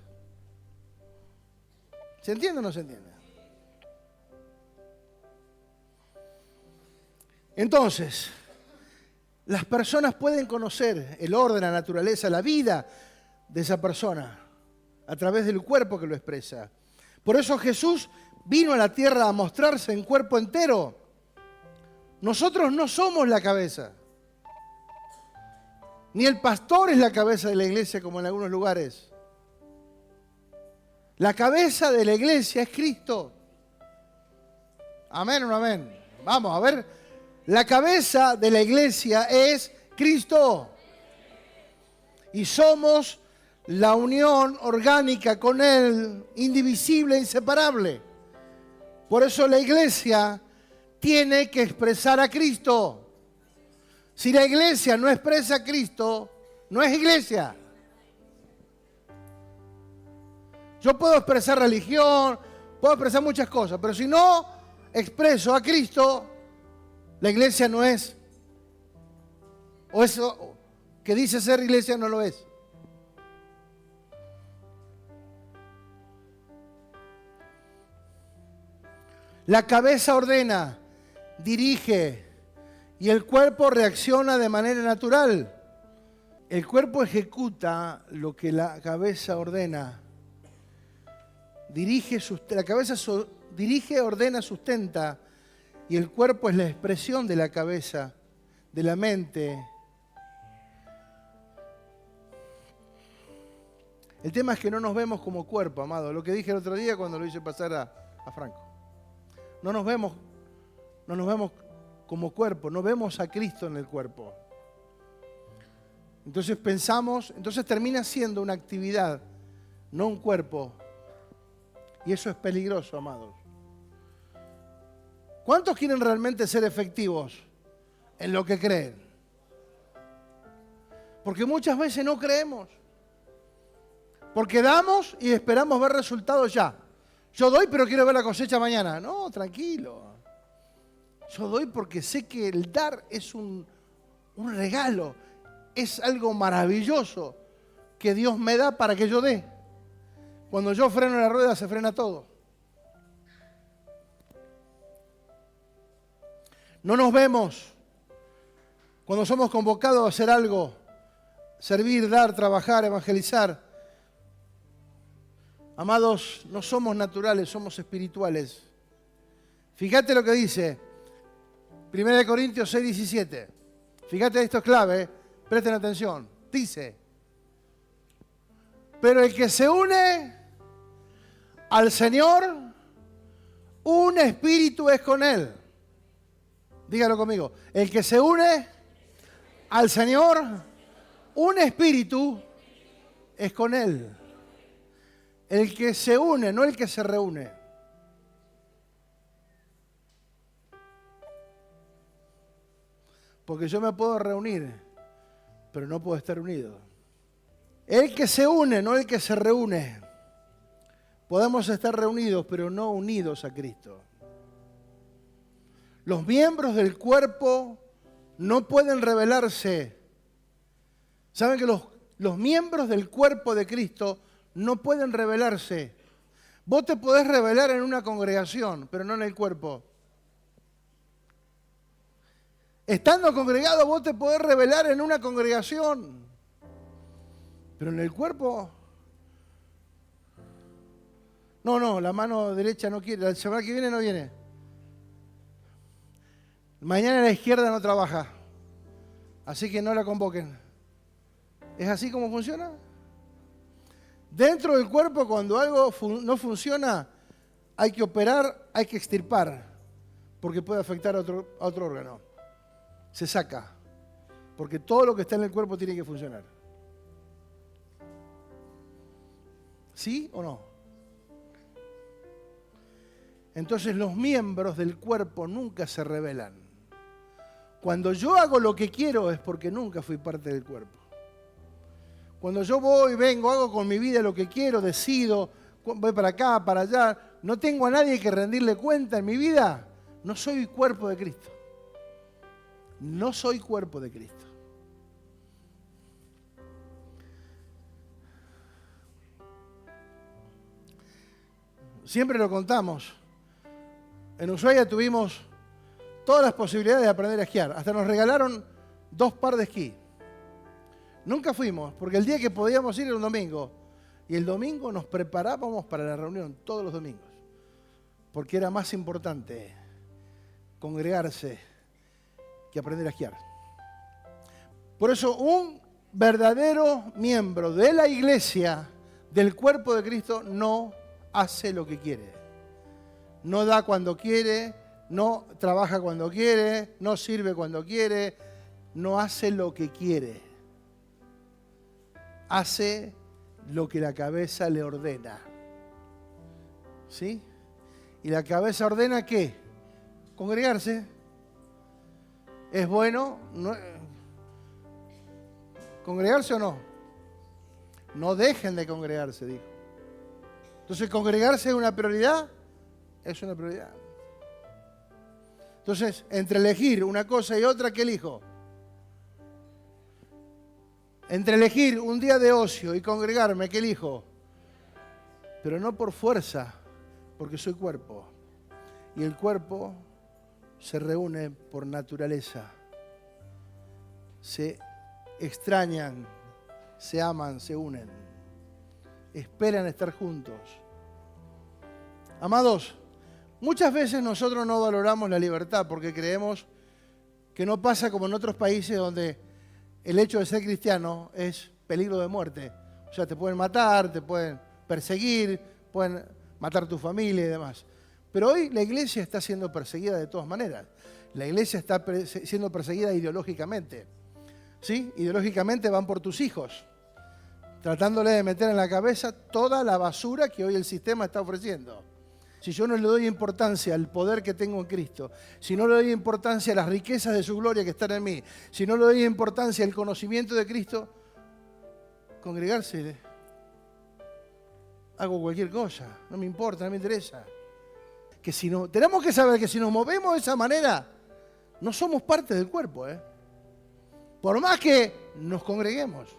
¿Se entiende o no se entiende? Entonces, las personas pueden conocer el orden, la naturaleza, la vida de esa persona a través del cuerpo que lo expresa. Por eso Jesús vino a la tierra a mostrarse en cuerpo entero. Nosotros no somos la cabeza. Ni el pastor es la cabeza de la iglesia como en algunos lugares. La cabeza de la iglesia es Cristo. ¿Amén o no amén? Vamos a ver. La cabeza de la iglesia es Cristo. Y somos la unión orgánica con Él, indivisible e inseparable. Por eso la iglesia tiene que expresar a Cristo. Si la iglesia no expresa a Cristo, no es iglesia. Yo puedo expresar religión, puedo expresar muchas cosas, pero si no expreso a Cristo, la iglesia no es. O eso que dice ser iglesia no lo es. La cabeza ordena, dirige, y el cuerpo reacciona de manera natural. El cuerpo ejecuta lo que la cabeza ordena. La cabeza dirige, ordena, sustenta. Y el cuerpo es la expresión de la cabeza, de la mente. El tema es que no nos vemos como cuerpo, amado. Lo que dije el otro día cuando lo hice pasar a Franco. No nos vemos como cuerpo, no vemos a Cristo en el cuerpo. Entonces termina siendo una actividad, no un cuerpo. Y eso es peligroso, amados. ¿Cuántos quieren realmente ser efectivos en lo que creen? Porque muchas veces no creemos. Porque damos y esperamos ver resultados ya. Yo doy, pero quiero ver la cosecha mañana. No, tranquilo. Yo doy porque sé que el dar es un un regalo. Es algo maravilloso que Dios me da para que yo dé. Cuando yo freno la rueda se frena todo. No nos vemos cuando somos convocados a hacer algo, servir, dar, trabajar, evangelizar. Amados, no somos naturales, somos espirituales. Fíjate lo que dice 1 Corintios 6:17. Fíjate, esto es clave, presten atención. Dice, pero el que se une al Señor, un espíritu es con Él. Dígalo conmigo. El que se une al Señor, un espíritu es con Él. El que se une, no el que se reúne. Porque yo me puedo reunir, pero no puedo estar unido. El que se une, no el que se reúne. Podemos estar reunidos, pero no unidos a Cristo. Los miembros del cuerpo no pueden rebelarse. ¿Saben que los miembros del cuerpo de Cristo no pueden rebelarse? Vos te podés rebelar en una congregación, pero no en el cuerpo. Estando congregado, vos te podés rebelar en una congregación, pero en el cuerpo... No, la mano derecha no quiere, la semana que viene no viene. Mañana la izquierda no trabaja, así que no la convoquen. ¿Es así como funciona? Dentro del cuerpo, cuando algo no funciona, hay que operar, hay que extirpar, porque puede afectar a otro órgano. Se saca, porque todo lo que está en el cuerpo tiene que funcionar. ¿Sí o no? Entonces los miembros del cuerpo nunca se rebelan. Cuando yo hago lo que quiero es porque nunca fui parte del cuerpo. Cuando yo voy, vengo, hago con mi vida lo que quiero, decido, voy para acá, para allá, no tengo a nadie que rendirle cuenta en mi vida, no soy cuerpo de Cristo. No soy cuerpo de Cristo. Siempre lo contamos. En Ushuaia tuvimos todas las posibilidades de aprender a esquiar. Hasta nos regalaron 2 pares de esquí. Nunca fuimos, porque el día que podíamos ir era un domingo. Y el domingo nos preparábamos para la reunión, todos los domingos. Porque era más importante congregarse que aprender a esquiar. Por eso un verdadero miembro de la iglesia, del cuerpo de Cristo, no hace lo que quiere. No da cuando quiere, no trabaja cuando quiere, no sirve cuando quiere, no hace lo que quiere. Hace lo que la cabeza le ordena. ¿Sí? ¿Y la cabeza ordena qué? Congregarse. ¿Es bueno congregarse o no? No dejen de congregarse, dijo. Entonces, ¿congregarse es una prioridad? Es una prioridad. Entonces, entre elegir una cosa y otra, ¿qué elijo? Entre elegir un día de ocio y congregarme, ¿qué elijo? Pero no por fuerza, porque soy cuerpo. Y el cuerpo se reúne por naturaleza. Se extrañan, se aman, se unen. Esperan estar juntos. Amados, muchas veces nosotros no valoramos la libertad porque creemos que no pasa como en otros países donde el hecho de ser cristiano es peligro de muerte. O sea, te pueden matar, te pueden perseguir, pueden matar tu familia y demás. Pero hoy la iglesia está siendo perseguida de todas maneras. La iglesia está siendo perseguida ideológicamente. ¿Sí? Ideológicamente van por tus hijos, tratándole de meter en la cabeza toda la basura que hoy el sistema está ofreciendo. Si yo no le doy importancia al poder que tengo en Cristo, si no le doy importancia a las riquezas de su gloria que están en mí, si no le doy importancia al conocimiento de Cristo, congregarse, hago cualquier cosa, no me importa, no me interesa. Que si no, tenemos que saber que si nos movemos de esa manera, no somos parte del cuerpo, Por más que nos congreguemos.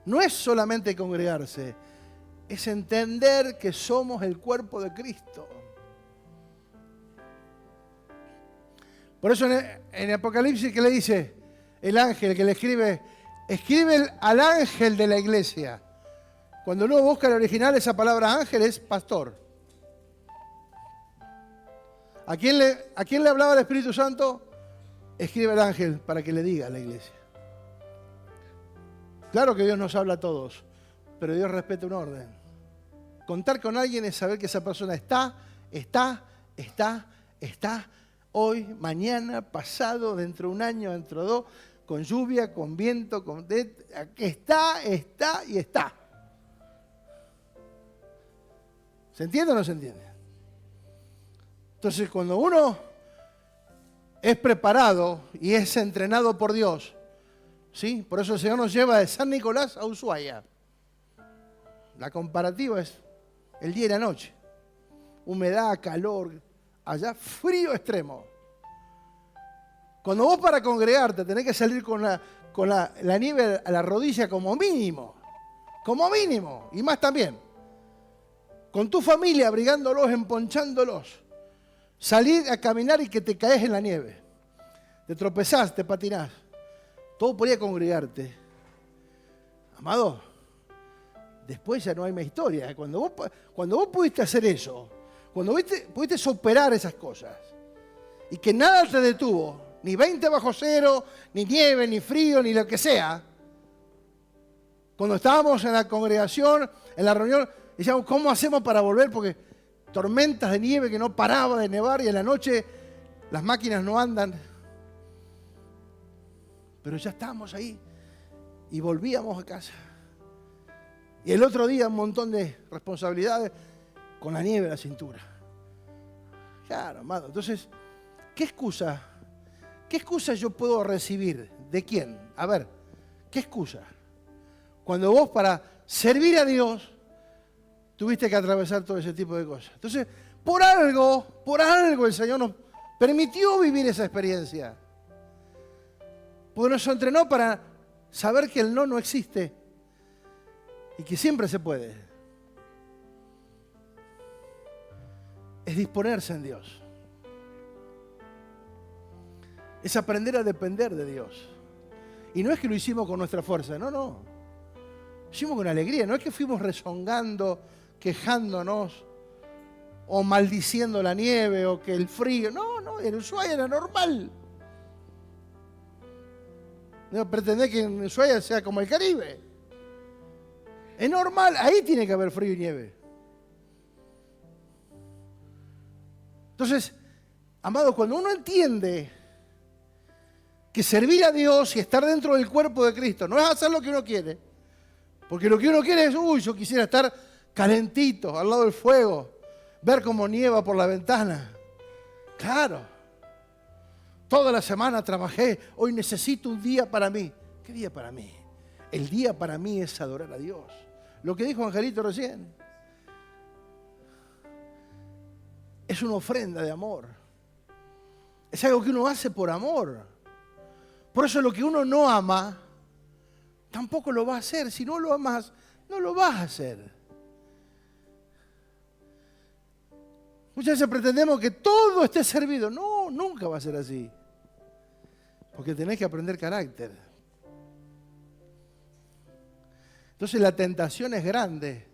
No es solamente congregarse, es entender que somos el cuerpo de Cristo. Por eso en Apocalipsis, ¿qué le dice el ángel que le escribe? Escribe al ángel de la iglesia. Cuando uno busca el original, esa palabra ángel es pastor. ¿A quién le hablaba el Espíritu Santo? Escribe el ángel para que le diga a la iglesia. Claro que Dios nos habla a todos, pero Dios respeta un orden. Contar con alguien es saber que esa persona está, hoy, mañana, pasado, dentro de un año, dentro de dos, con lluvia, con viento, está y está. ¿Se entiende o no se entiende? Entonces, cuando uno es preparado y es entrenado por Dios, ¿sí? Por eso el Señor nos lleva de San Nicolás a Ushuaia. La comparativa es el día y la noche. Humedad, calor, allá frío extremo. Cuando vos para congregarte tenés que salir con la nieve a la rodilla como mínimo. Como mínimo. Y más también. Con tu familia abrigándolos, emponchándolos. Salir a caminar y que te caes en la nieve. Te tropezás, te patinás. Todo por ir a congregarte. Amado, después ya no hay más historia. Cuando vos pudiste hacer eso, cuando pudiste superar esas cosas, y que nada te detuvo, ni 20 bajo cero, ni nieve, ni frío, ni lo que sea. Cuando estábamos en la congregación, en la reunión, decíamos, ¿cómo hacemos para volver? Porque tormentas de nieve que no paraba de nevar y en la noche las máquinas no andan. Pero ya estábamos ahí y volvíamos a casa. Y el otro día un montón de responsabilidades con la nieve en la cintura. Claro, amado. Entonces, ¿qué excusa yo puedo recibir? ¿De quién? A ver, ¿qué excusa? Cuando vos para servir a Dios tuviste que atravesar todo ese tipo de cosas. Entonces, por algo el Señor nos permitió vivir esa experiencia. Porque nos entrenó para saber que el no existe y que siempre se puede. Es disponerse en Dios. Es aprender a depender de Dios. Y no es que lo hicimos con nuestra fuerza, no. Lo hicimos con alegría, no es que fuimos rezongando, quejándonos o maldiciendo la nieve o que el frío. No, en Ushuaia era normal. No pretender que en Ushuaia sea como el Caribe. Es normal, ahí tiene que haber frío y nieve. Entonces, amado, cuando uno entiende que servir a Dios y estar dentro del cuerpo de Cristo no es hacer lo que uno quiere, porque lo que uno quiere es, yo quisiera estar calentito al lado del fuego, ver cómo nieva por la ventana. Claro. Toda la semana trabajé, hoy necesito un día para mí. ¿Qué día para mí? El día para mí es adorar a Dios. Lo que dijo Angelito recién. Es una ofrenda de amor. Es algo que uno hace por amor. Por eso lo que uno no ama, tampoco lo va a hacer. Si no lo amas, no lo vas a hacer. Muchas veces pretendemos que todo esté servido. No, nunca va a ser así. Porque tenés que aprender carácter. Entonces la tentación es grande.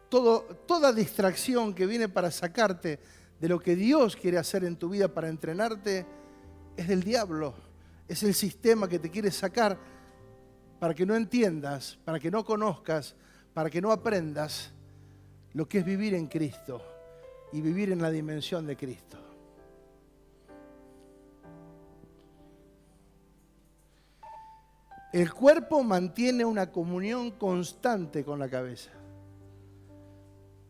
Toda distracción que viene para sacarte de lo que Dios quiere hacer en tu vida para entrenarte es del diablo. Es el sistema que te quiere sacar para que no entiendas, para que no conozcas, para que no aprendas lo que es vivir en Cristo y vivir en la dimensión de Cristo. El cuerpo mantiene una comunión constante con la cabeza.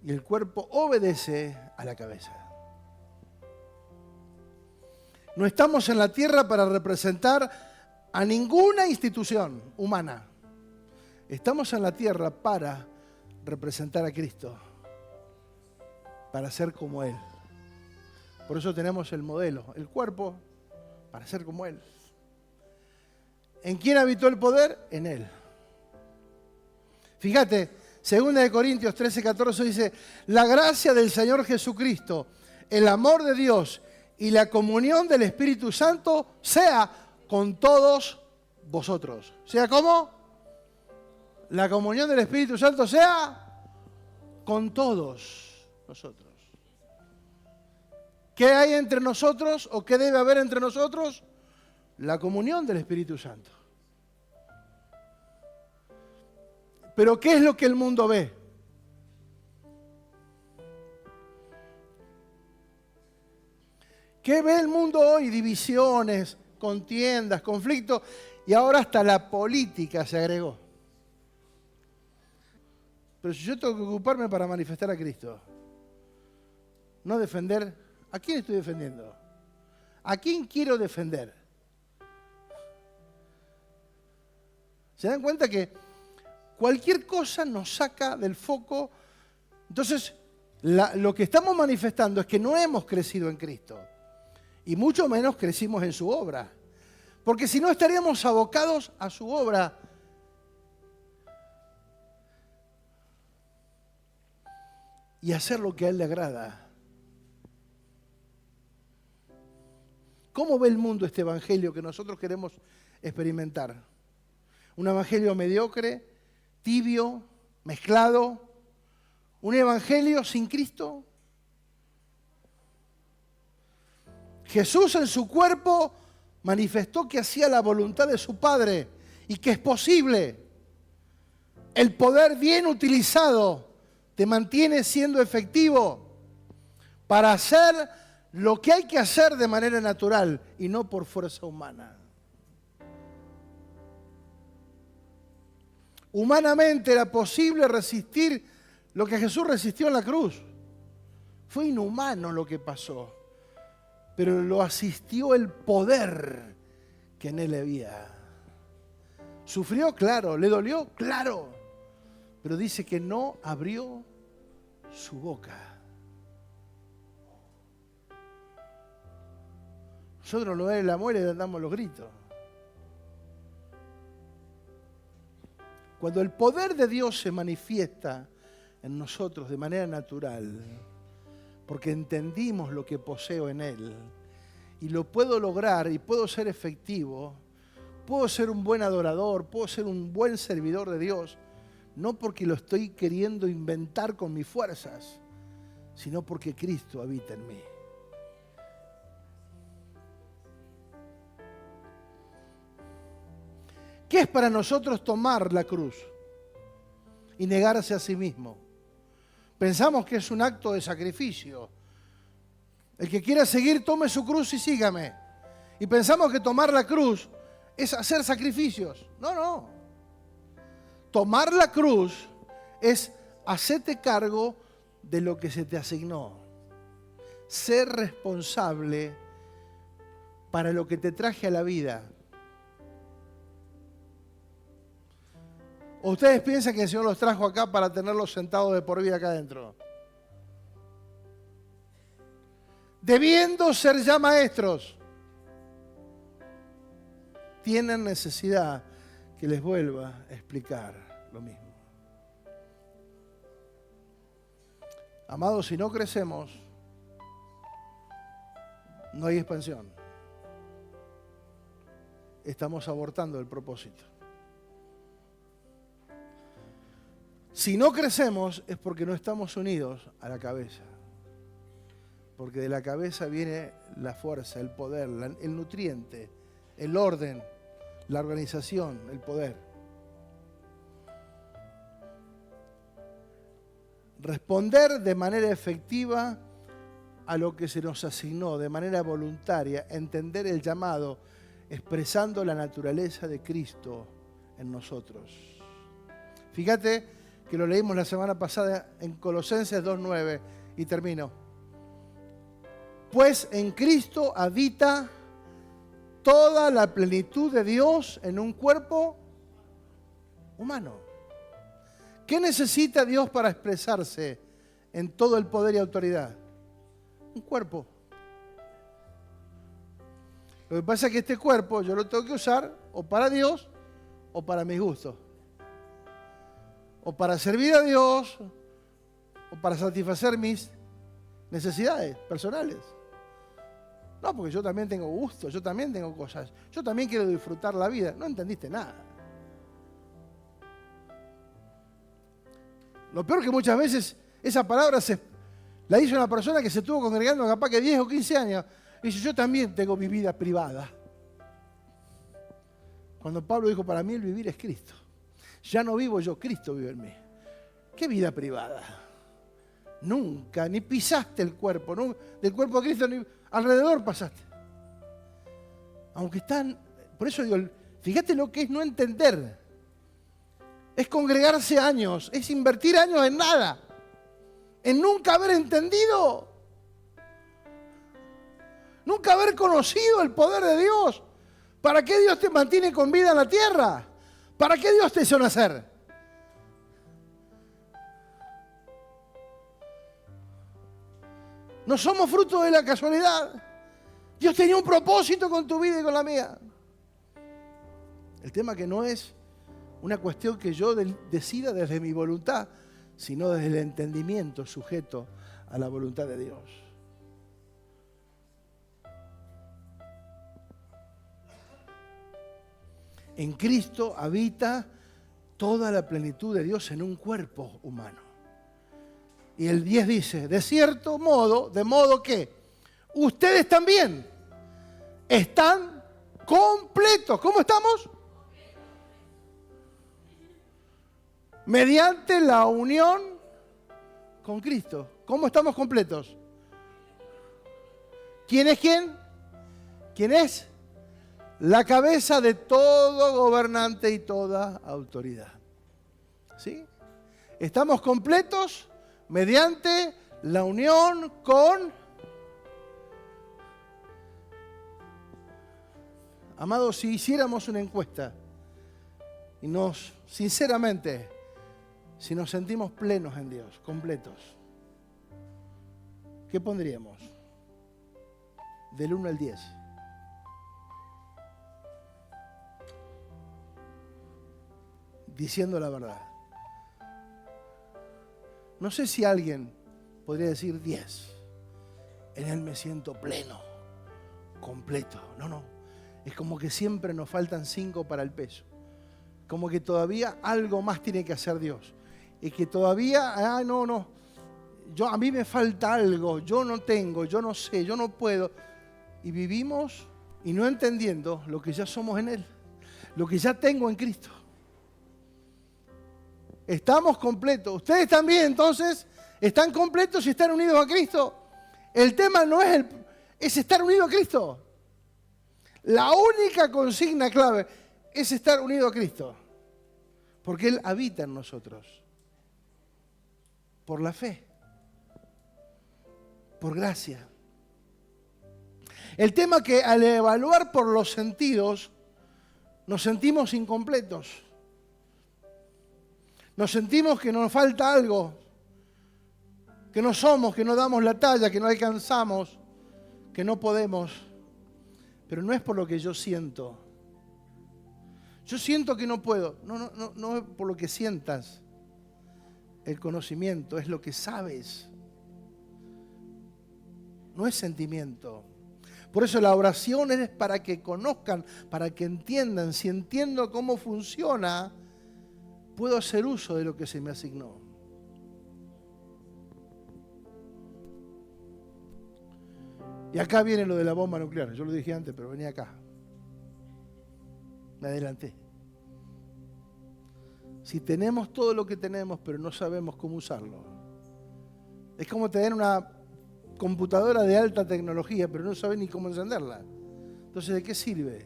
Y el cuerpo obedece a la cabeza. No estamos en la tierra para representar a ninguna institución humana. Estamos en la tierra para representar a Cristo, para ser como Él, Por eso tenemos el modelo, el cuerpo, para ser como Él. ¿En quién habitó el poder? En Él. Fíjate, 2 Corintios 13:14 dice, la gracia del Señor Jesucristo, el amor de Dios y la comunión del Espíritu Santo sea con todos vosotros. ¿Sea cómo? La comunión del Espíritu Santo sea con todos nosotros. ¿Qué hay entre nosotros o qué debe haber entre nosotros? La comunión del Espíritu Santo. Pero ¿qué es lo que el mundo ve? ¿Qué ve el mundo hoy? Divisiones, contiendas, conflictos y ahora hasta la política se agregó. Pero si yo tengo que ocuparme para manifestar a Cristo, no defender, ¿a quién estoy defendiendo? ¿A quién quiero defender? ¿Se dan cuenta que cualquier cosa nos saca del foco? Entonces, lo que estamos manifestando es que no hemos crecido en Cristo. Y mucho menos crecimos en su obra. Porque si no estaríamos abocados a su obra. Y hacer lo que a Él le agrada. ¿Cómo ve el mundo este evangelio que nosotros queremos experimentar? Un evangelio mediocre, tibio, mezclado. Un evangelio sin Cristo. Jesús en su cuerpo manifestó que hacía la voluntad de su Padre y que es posible. El poder bien utilizado te mantiene siendo efectivo para hacer lo que hay que hacer de manera natural y no por fuerza humana. Humanamente era posible resistir lo que Jesús resistió en la cruz. Fue inhumano lo que pasó, pero lo asistió el poder que en Él había. Sufrió, claro, le dolió, claro, pero dice que no abrió su boca. Nosotros nos duele la muela y damos los gritos. Cuando el poder de Dios se manifiesta en nosotros de manera natural, porque entendimos lo que poseo en Él, y lo puedo lograr y puedo ser efectivo, puedo ser un buen adorador, puedo ser un buen servidor de Dios, no porque lo estoy queriendo inventar con mis fuerzas, sino porque Cristo habita en mí. ¿Qué es para nosotros tomar la cruz y negarse a sí mismo? Pensamos que es un acto de sacrificio. El que quiera seguir, tome su cruz y sígame. Y pensamos que tomar la cruz es hacer sacrificios. No, no. Tomar la cruz es hacerte cargo de lo que se te asignó. Ser responsable para lo que te traje a la vida. ¿O ustedes piensan que el Señor los trajo acá para tenerlos sentados de por vida acá adentro? Debiendo ser ya maestros, tienen necesidad que les vuelva a explicar lo mismo. Amados, si no crecemos, no hay expansión. Estamos abortando el propósito. Si no crecemos es porque no estamos unidos a la cabeza. Porque de la cabeza viene la fuerza, el poder, el nutriente, el orden, la organización, el poder. Responder de manera efectiva a lo que se nos asignó, de manera voluntaria, entender el llamado, expresando la naturaleza de Cristo en nosotros. Fíjate que lo leímos la semana pasada en Colosenses 2:9 y termino. Pues en Cristo habita toda la plenitud de Dios en un cuerpo humano. ¿Qué necesita Dios para expresarse en todo el poder y autoridad? Un cuerpo. Lo que pasa es que este cuerpo yo lo tengo que usar o para Dios o para mis gustos. O para servir a Dios o para satisfacer mis necesidades personales. No, porque yo también tengo gustos, yo también tengo cosas. Yo también quiero disfrutar la vida. No entendiste nada. Lo peor que muchas veces esa palabra la dice una persona que se estuvo congregando capaz que 10 o 15 años. Y dice, yo también tengo mi vida privada. Cuando Pablo dijo, para mí el vivir es Cristo. Ya no vivo yo, Cristo vive en mí. ¿Qué vida privada? Nunca, ni pisaste el cuerpo, ¿no? Del cuerpo de Cristo, ni alrededor pasaste. Aunque están, por eso digo, fíjate lo que es no entender. Es congregarse años, es invertir años en nada. En nunca haber entendido. Nunca haber conocido el poder de Dios. ¿Para qué Dios te mantiene con vida en la tierra? ¿Para qué Dios te hizo nacer? No somos fruto de la casualidad. Dios tenía un propósito con tu vida y con la mía. El tema que no es una cuestión que yo decida desde mi voluntad, sino desde el entendimiento sujeto a la voluntad de Dios. En Cristo habita toda la plenitud de Dios en un cuerpo humano. Y el 10 dice, de cierto modo, de modo que ustedes también están completos. ¿Cómo estamos? Mediante la unión con Cristo. ¿Cómo estamos completos? ¿Quién es quién? ¿Quién es? La cabeza de todo gobernante y toda autoridad. ¿Sí? Estamos completos mediante la unión con... Amados, si hiciéramos una encuesta y sinceramente, si nos sentimos plenos en Dios, completos, ¿qué pondríamos? Del 1 al 10. Diciendo la verdad. No sé si alguien podría decir 10. En Él me siento pleno, completo. No. Es como que siempre nos faltan 5 para el peso. Como que todavía algo más tiene que hacer Dios. Y que todavía, a mí me falta algo, yo no tengo, yo no sé, yo no puedo. Y vivimos y no entendiendo lo que ya somos en Él. Lo que ya tengo en Cristo. Estamos completos. Ustedes también, entonces, están completos y están unidos a Cristo. El tema no es estar unido a Cristo. La única consigna clave es estar unido a Cristo. Porque Él habita en nosotros. Por la fe. Por gracia. El tema que al evaluar por los sentidos nos sentimos incompletos. Nos sentimos que nos falta algo, que no somos, que no damos la talla, que no alcanzamos, que no podemos. Pero no es por lo que yo siento. Yo siento que no puedo. No es por lo que sientas. El conocimiento es lo que sabes. No es sentimiento. Por eso la oración es para que conozcan, para que entiendan. Si entiendo cómo funciona, puedo hacer uso de lo que se me asignó. Y acá viene lo de la bomba nuclear. Yo lo dije antes, pero venía acá. Me adelanté. Si tenemos todo lo que tenemos, pero no sabemos cómo usarlo. Es como tener una computadora de alta tecnología, pero no sabes ni cómo encenderla. Entonces, ¿de qué sirve?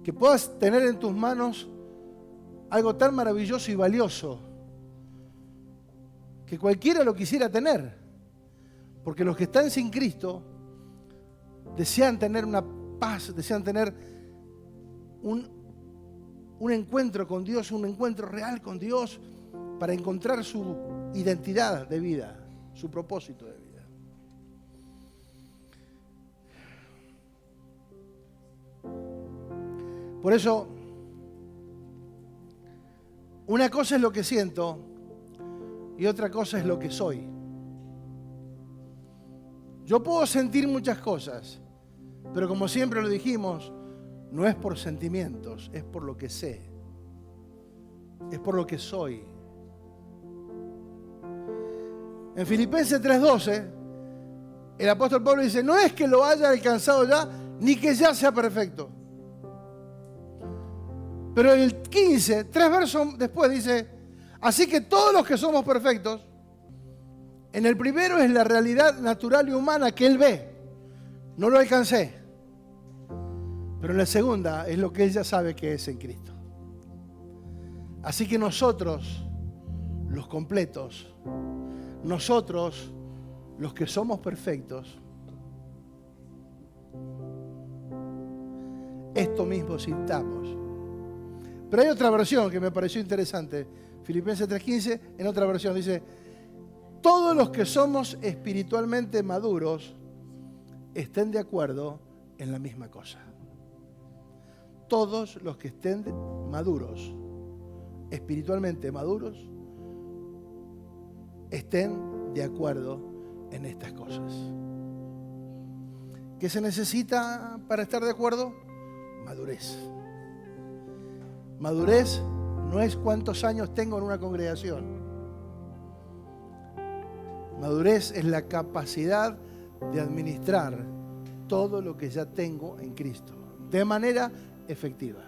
Que puedas tener en tus manos algo tan maravilloso y valioso que cualquiera lo quisiera tener. Porque los que están sin Cristo desean tener una paz, desean tener un encuentro con Dios, un encuentro real con Dios para encontrar su identidad de vida, su propósito de vida. Por eso, una cosa es lo que siento y otra cosa es lo que soy. Yo puedo sentir muchas cosas, pero como siempre lo dijimos, no es por sentimientos, es por lo que sé, es por lo que soy. En Filipenses 3:12, el apóstol Pablo dice, no es que lo haya alcanzado ya, ni que ya sea perfecto. Pero en el 15, 3 versos después dice, así que todos los que somos perfectos, en el primero es la realidad natural y humana que él ve. No lo alcancé. Pero en la segunda es lo que él ya sabe que es en Cristo. Así que nosotros, los completos, nosotros, los que somos perfectos, esto mismo sintamos. Pero hay otra versión que me pareció interesante. Filipenses 3:15, en otra versión dice, todos los que somos espiritualmente maduros estén de acuerdo en la misma cosa. Todos los que estén maduros, espiritualmente maduros, estén de acuerdo en estas cosas. ¿Qué se necesita para estar de acuerdo? Madurez. Madurez no es cuántos años tengo en una congregación. Madurez es la capacidad de administrar todo lo que ya tengo en Cristo, de manera efectiva.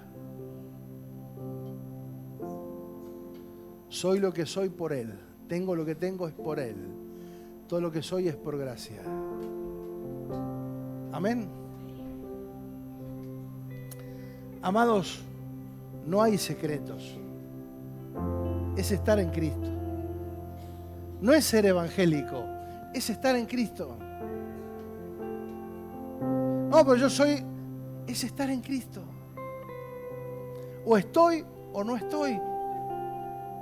Soy lo que soy por Él. Tengo lo que tengo es por Él. Todo lo que soy es por gracia. Amén. Amados, no hay secretos. Es estar en Cristo. No es ser evangélico, es estar en Cristo. No, pero yo soy, es estar en Cristo. O estoy o no estoy.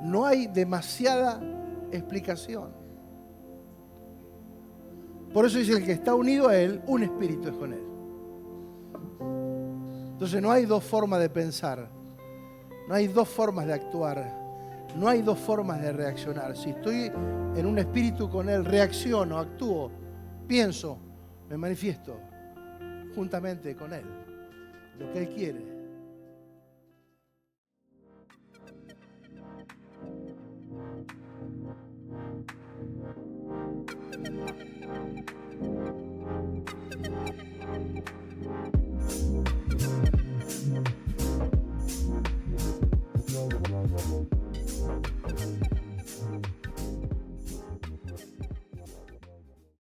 No hay demasiada explicación. Por eso dice el que está unido a Él, un espíritu es con Él. Entonces no hay dos formas de pensar, no hay dos formas de actuar, no hay dos formas de reaccionar. Si estoy en un espíritu con Él, reacciono, actúo, pienso, me manifiesto juntamente con Él, lo que Él quiere.